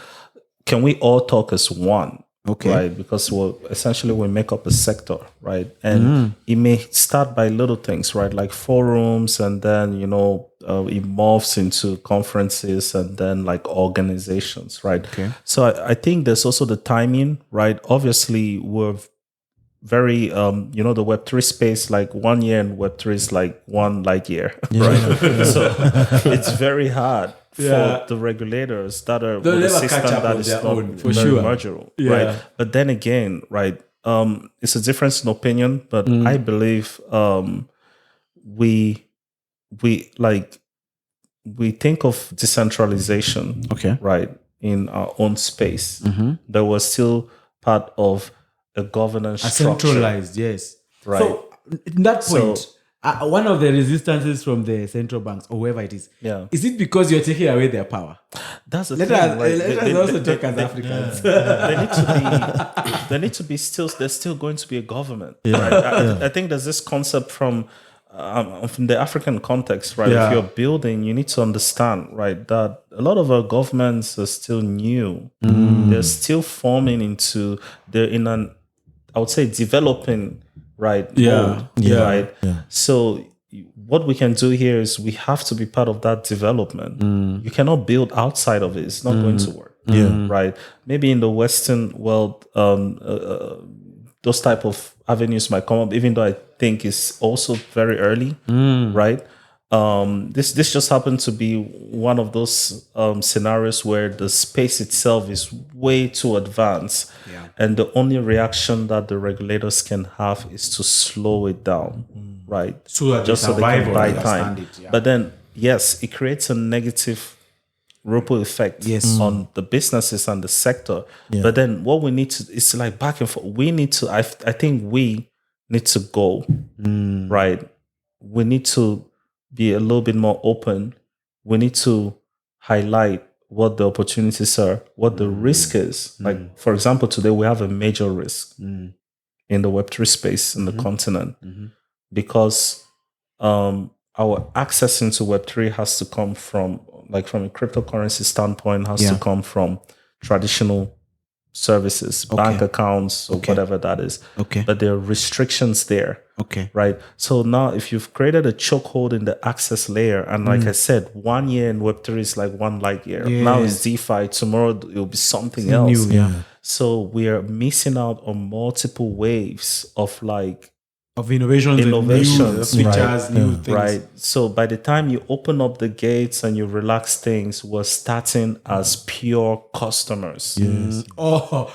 can we all talk as one? Okay. Right, because we make up a sector, right? And it may start by little things, right? Like forums, and then, it morphs into conferences, and then like organizations, right? Okay. So I think there's also the timing, right? Obviously, we're very, the Web3 space, like 1 year in Web3 is like 1 light year, right? So it's very hard for the regulators that are with a system that is not very marginal, right? But then again, right, it's a difference in opinion, but I believe we think of decentralization, right, in our own space. That was still part of a governance structure. Centralized, yes. Right. So in that point, one of the resistances from the central banks or whoever it is, is it because you're taking away their power? That's the Let thing. us also talk as Africans. They need to be still. There's still going to be a government. Right? I think there's this concept from the African context, right? If you're building, you need to understand, right, that a lot of our governments are still new. They're still forming they're in an, I would say, developing, right? Mode, right? So what we can do here is we have to be part of that development. You cannot build outside of it. It's not going to work. Right? Maybe in the Western world, those type of avenues might come up, even though I think it's also very early, right? This just happened to be one of those scenarios where the space itself is way too advanced, and the only reaction that the regulators can have is to slow it down, right? So just so they can buy time. But then, yes, it creates a negative ripple effect on the businesses and the sector. But then what we need to, it's like back and forth. We need to, I think we need to go, right? We need to be a little bit more open. We need to highlight what the opportunities are, what the risk is. Like, for example, today we have a major risk in the Web3 space in the continent because our access into Web3 has to come from a cryptocurrency standpoint, has to come from traditional services, bank accounts, or whatever that is. But there are restrictions there. Right. So now if you've created a chokehold in the access layer, and like I said, 1 year in Web3 is like one light year. Now it's DeFi, tomorrow it'll be something else. So we are missing out on multiple waves of innovations, new features, new things. Right. So by the time you open up the gates and you relax things, we're starting as pure customers. Users.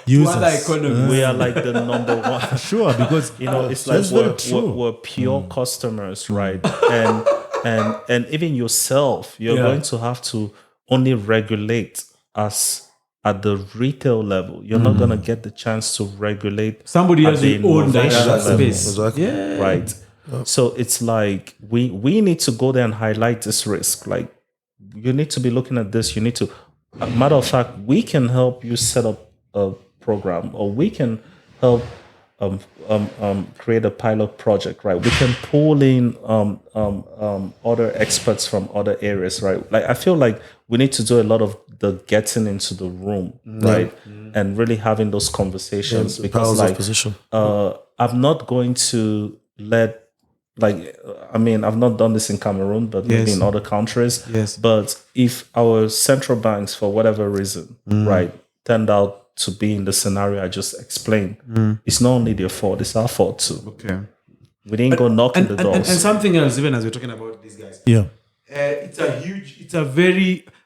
We are like the number one. Sure, because it's like we're pure customers, right? And even yourself, you're going to have to only regulate us at the retail level. You're not going to get the chance to regulate somebody else who owns that space. Exactly. Right. So it's like we need to go there and highlight this risk. Like, you need to be looking at this. You need to, matter of fact, we can help you set up a program, or we can help create a pilot project, right? We can pull in other experts from other areas, right? Like, I feel like we need to do a lot of the getting into the room, right? And really having those conversations, because I'm not going to let, I've not done this in Cameroon, but maybe in other countries. But if our central banks, for whatever reason, right, turned out to be in the scenario I just explained, it's not only their fault, it's our fault too. We didn't go knocking the doors. And something else, even as we're talking about these guys.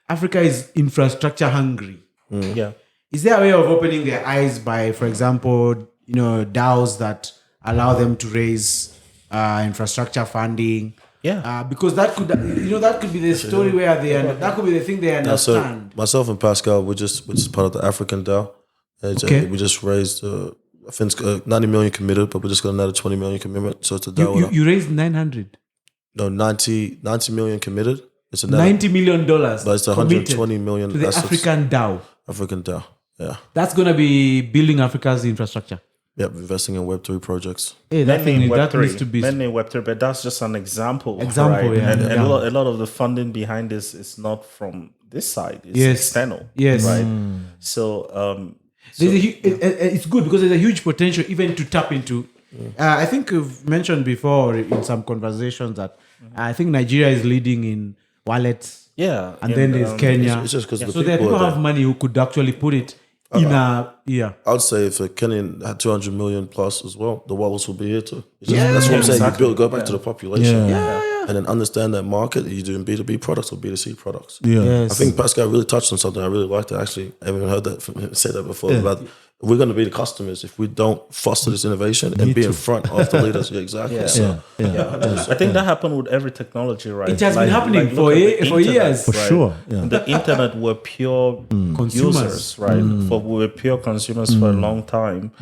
Africa is infrastructure hungry. Is there a way of opening their eyes by, for example, DAOs that allow them to raise infrastructure funding? Because that could be the story where that could be the thing they understand. So myself and Pascal, we're just part of the African DAO. We just raised, I think it's 90 million committed, but we just got another 20 million commitment. So it's a DAO. You raised 900? No, 90 million committed. It's $90 million. But it's 120 million to the assets. African DAO. African DAO, yeah. That's going to be building Africa's infrastructure. Yep, investing in Web3 projects. Hey, that needs to be mainly Web3, but that's just an example. Right? And a lot of the funding behind this is not from this side. It's external. Right. So it's good because there's a huge potential even to tap into. I think you've mentioned before in some conversations that I think Nigeria is leading in wallets. And then there's Kenya. It's just because so there are people who have money who could actually put it in I would say if Kenyan had 200 million plus as well, the wallets will be here too. That's what I'm saying. Exactly. You go back to the population and then understand that market. You're doing B2B products or B2C products. I think Pascal really touched on something I really liked. Actually, I haven't heard that from him say that before. About we're going to be the customers if we don't foster this innovation and be in front of the leaders. Exactly. I think that happened with every technology, right? It has been happening for years. For sure. The internet were pure consumers, right? We were pure consumers for a long time.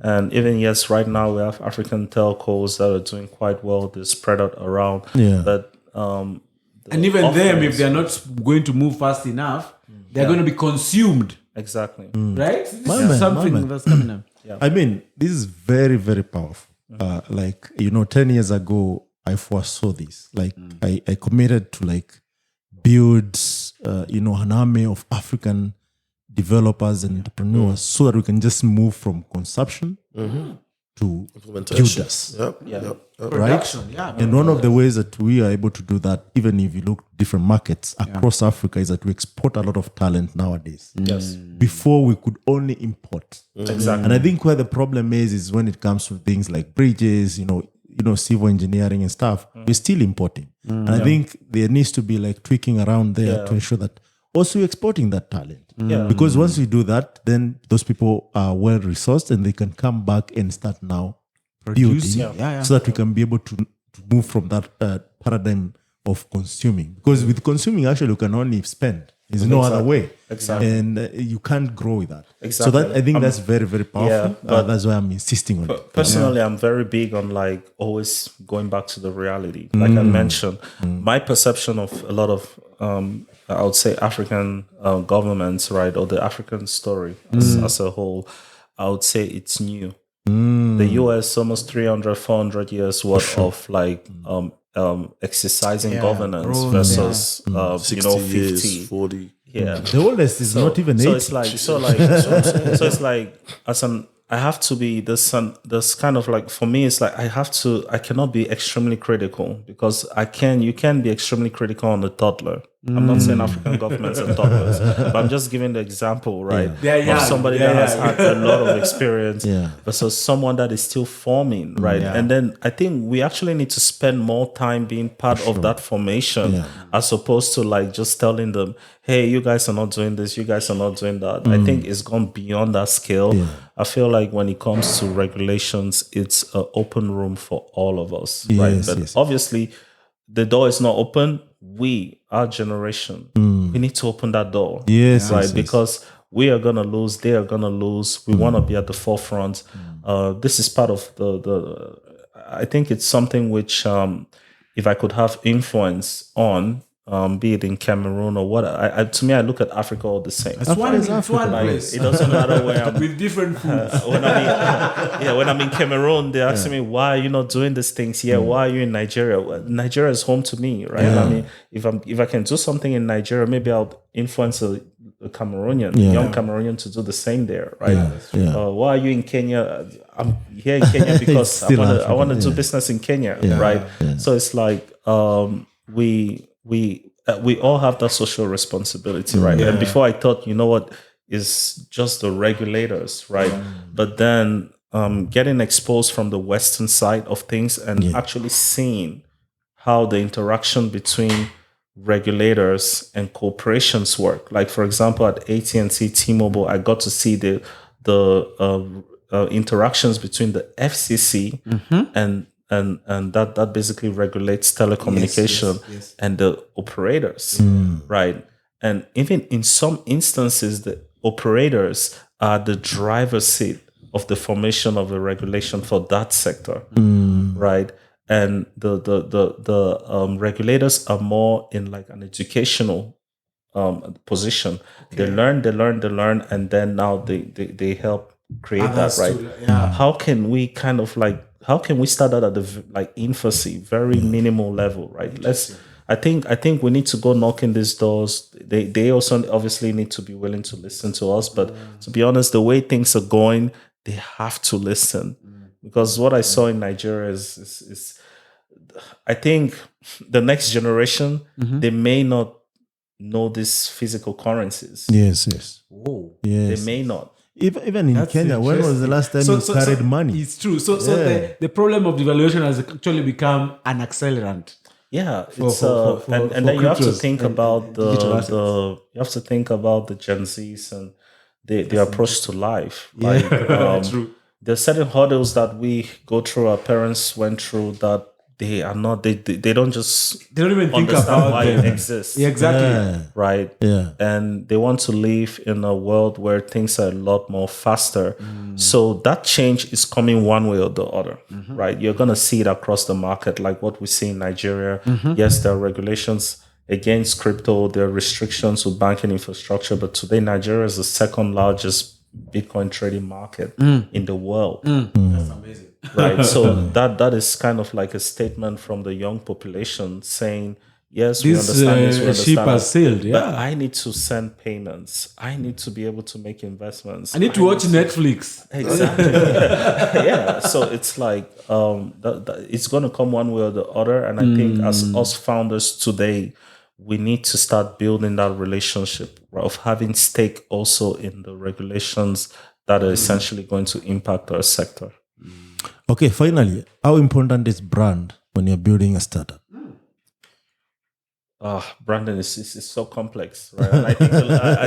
And even yes, right now we have African telcos that are doing quite well. They're spread out around. Yeah. But And even them, if they're not going to move fast enough, they're going to be consumed. exactly. Right? This My is man, something my man. that's coming up. I mean, this is very, very powerful. 10 years ago, I foresaw this. Like, I committed to like build, an army of African developers and entrepreneurs so that we can just move from consumption to builders. Yep. Production, yeah. And one of the ways that we are able to do that, even if you look different markets across Africa, is that we export a lot of talent nowadays. Yes. Before we could only import. Exactly. And I think where the problem is when it comes to things like bridges, civil engineering and stuff, we're still importing. And I think there needs to be like tweaking around there to ensure that also we're exporting that talent. Yeah. Because once we do that, then those people are well resourced and they can come back and start now Producing. building Yeah. so that we can be able to move from that paradigm of consuming. Because with consuming, actually, you can only spend. There's no other way. Exactly. And you can't grow with that. Exactly. So that I think that's very, very powerful. but That's why I'm insisting on it. Personally, I'm very big on like always going back to the reality. Like I mentioned, my perception of a lot of I would say African governments, right, or the African story as a whole, I would say it's new. The US almost 300, 400 years worth of like exercising governance growth, versus 60 50 years, 40. Yeah. The oldest is not even 80. So it's like so it's like I have to be this kind of like, for me it's like I cannot be extremely critical because you can be extremely critical on a toddler. I'm not saying African governments are toddlers, but I'm just giving the example, right? Yeah. Of somebody that has had a lot of experience versus someone that is still forming, right? Yeah. And then I think we actually need to spend more time being part of that formation as opposed to like just telling them, hey, you guys are not doing this, you guys are not doing that. I think it's gone beyond that scale. I feel like when it comes to regulations, it's an open room for all of us, right? But obviously, the door is not open. Our generation, we need to open that door. Right? Because we are going to lose, they are going to lose. We want to be at the forefront. This is part of I think it's something which, if I could have influence on, be it in Cameroon or what, to me, I look at Africa all the same. It's one place. It doesn't matter where I'm. With different foods. When I'm in Cameroon, they're asking me, why are you not doing these things here? Why are you in Nigeria? Well, Nigeria is home to me, right? I mean, if I can do something in Nigeria, maybe I'll influence a Cameroonian, young Cameroonian to do the same there, right? Why are you in Kenya? I'm here in Kenya because I want to do business in Kenya, right? So it's like we all have that social responsibility, right? And before I thought, what is just the regulators, right? But then getting exposed from the Western side of things and actually seeing how the interaction between regulators and corporations work. Like for example, at AT&T, T-Mobile, I got to see the interactions between the FCC and that basically regulates telecommunication and the operators, right? And even in some instances, the operators are the driver's seat of the formation of a regulation for that sector, right? And the regulators are more in like an educational position. They learn, and then now they help create that, right? How can we how can we start that at the infancy, very minimal level, right? I think we need to go knocking these doors. They also obviously need to be willing to listen to us. But to be honest, the way things are going, they have to listen. Because what I saw in Nigeria is I think the next generation, they may not know these physical currencies. Yes. Whoa. Yes. They may not. Even in Kenya, when was the last time you carried money? It's true. So the problem of devaluation has actually become an accelerant. Yeah, and then you have to think about the Gen Zs and their approach to life. Like True. there's certain hurdles that we go through, our parents went through, that they are not. They don't just. They don't even think understand about why them. it exists. Yeah, exactly. Yeah. Right. Yeah. And they want to live in a world where things are a lot more faster. So that change is coming one way or the other. Right. You're gonna see it across the market, like what we see in Nigeria. Yes, there are regulations against crypto, there are restrictions with banking infrastructure, but today Nigeria is the second largest Bitcoin trading market in the world. That's amazing. Right. So that is kind of like a statement from the young population saying, yes, we This understand this, we ship understand has that, sailed. but Yeah. I need to send payments. I need to be able to make investments. I need to watch Netflix. Exactly. Yeah. So it's like it's going to come one way or the other. And I think as us founders today, we need to start building that relationship of having stake also in the regulations that are essentially going to impact our sector. Okay, finally, how important is brand when you're building a startup? Branding is so complex, right? And I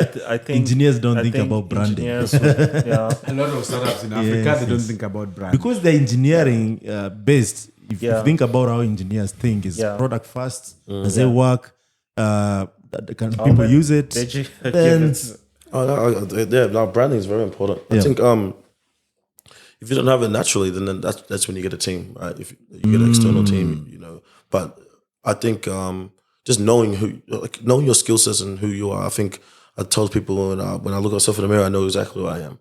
think I think Engineers don't I think think about branding. engineers would- yeah. A lot of startups in Africa, they don't think about brand. Because they're engineering based. If you Yeah. think about how engineers think, is Yeah. product first, does it work? Can people man, use it? Deji, Then- No, branding is very important. I think if you don't have it naturally, then that's when you get a team, right? If you get an external team, But I think just knowing knowing your skill sets and who you are. I think I tell people when I look at myself in the mirror, I know exactly who I am.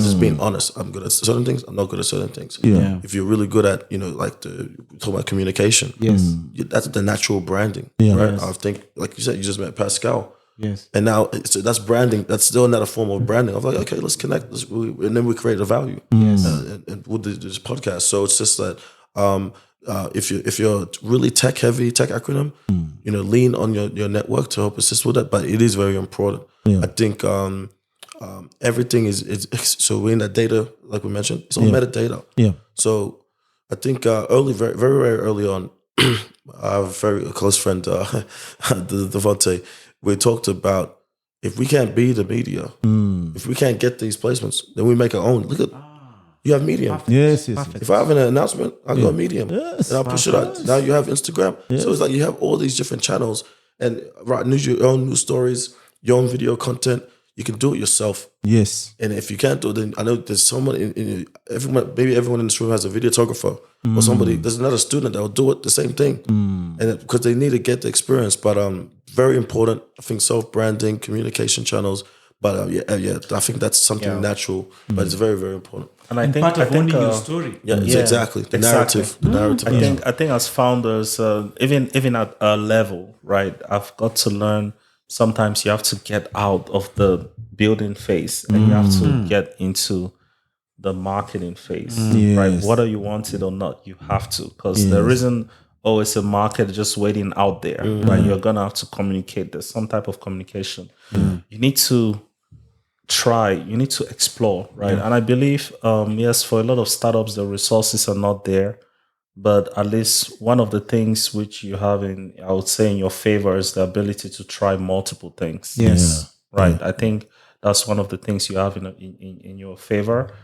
Just being honest. I'm good at certain things. I'm not good at certain things. Yeah. If you're really good at talk about communication, that's the natural branding, Yeah. right? Yes. I think, like you said, you just met Pascal. Yes. And now that's branding. That's still another form of branding. I'm like, okay, let's connect. And then we create a value. And with this podcast. So it's just that if you're really tech heavy, tech acronym, lean on your network to help assist with that. But it is very important. Yeah. I think everything is so we're in that data, like we mentioned, it's all metadata. Yeah. So I think very, very early on, I have a very close friend, Devontae. We talked about if we can't be the media, if we can't get these placements, then we make our own. Look at you have Medium. Yes. If I have an announcement, I go on Medium Yes. and I'll push it out. Now you have Instagram, so it's like you have all these different channels and your own news stories, your own video content. You can do it yourself. Yes. And if you can't do it, then I know there's someone maybe everyone in this room has a videographer or somebody. There's another student that will do it the same thing, and because they need to get the experience. But very important. I think self-branding, communication channels. But I think that's something natural, but it's very, very important. And I think Part of owning your uh, story. Exactly the narrative. The narrative. I think as founders, even at a level, right? I've got to learn. Sometimes you have to get out of the building phase and you have to get into the marketing phase, right? Yes. Whether you want it or not, you have to, because there isn't always a market just waiting out there, right? You're gonna have to communicate. There's some type of communication. You need to try. You need to explore, right? And I believe, yes, for a lot of startups, the resources are not there. But at least one of the things which you have I would say in your favor is the ability to try multiple things. Yes. Right. I think that's one of the things you have in your favor.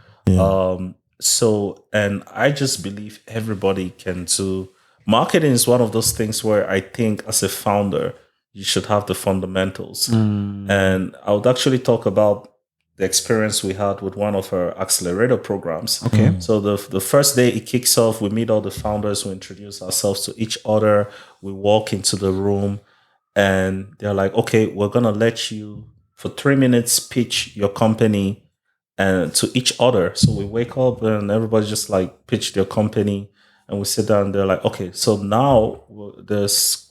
So, and I just believe everybody can do. Marketing is one of those things where I think as a founder, you should have the fundamentals. And I would actually talk about the experience we had with one of our accelerator programs. Okay. So the first day it kicks off, we meet all the founders, we introduce ourselves to each other, we walk into the room and they're like, okay, we're going to let you for 3 minutes pitch your company and to each other. So we wake up and everybody just like pitch their company and we sit down and they're like, okay, so now there's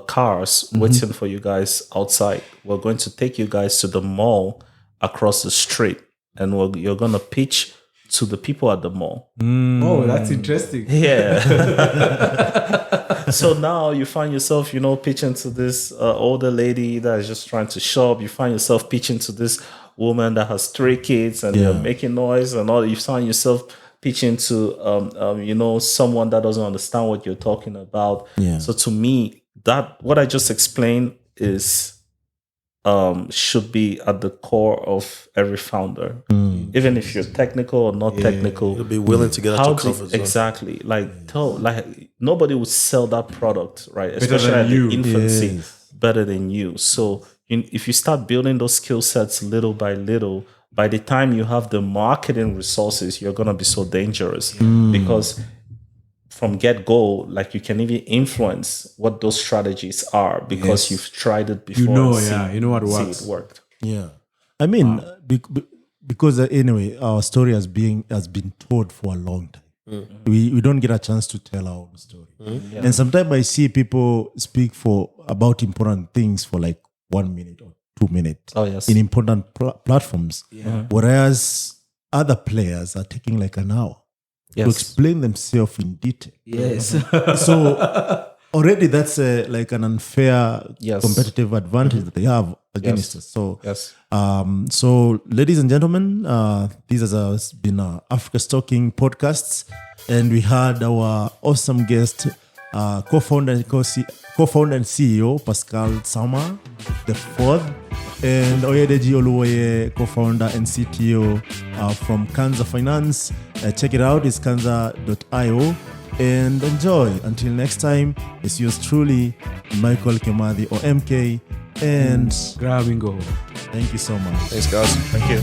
cars waiting for you guys outside. We're going to take you guys to the mall across the street and you're going to pitch to the people at the mall. Oh, that's interesting. Yeah. So now you find yourself, pitching to this older lady that is just trying to shop. You find yourself pitching to this woman that has 3 kids and they're making noise and all. You find yourself pitching to, someone that doesn't understand what you're talking about. Yeah. So to me, that what I just explained is should be at the core of every founder, even if you're technical or not technical. You'll be willing to get out your comfort zone. Exactly, nobody would sell that product, right? Better Especially than at you. the infancy, Yes. better than you. So if you start building those skill sets little by little, by the time you have the marketing resources, you're gonna be so dangerous because from get-go, like you can even influence what those strategies are because you've tried it before. You know what see works. it worked. Yeah, I mean, because anyway, our story has been told for a long time. We don't get a chance to tell our own story, and sometimes I see people speak about important things for like 1 minute or 2 minutes. Oh, yes. In important platforms, whereas other players are taking like an hour to explain themselves in detail. Yes. So already that's like an unfair competitive advantage that they have against us. So, so ladies and gentlemen, this has been Africa Talking Podcasts, and we had our awesome guest, co-founder and CEO Pascal Ntsama IV, and Oyedeji Oluwoye, co-founder and CTO from Canza Finance. Check it out, it's canza.io, and enjoy. Until next time, it's yours truly, Michael Kimathi or MK, and Graham Muhanga. thank you so much. Thanks, guys. Thank you.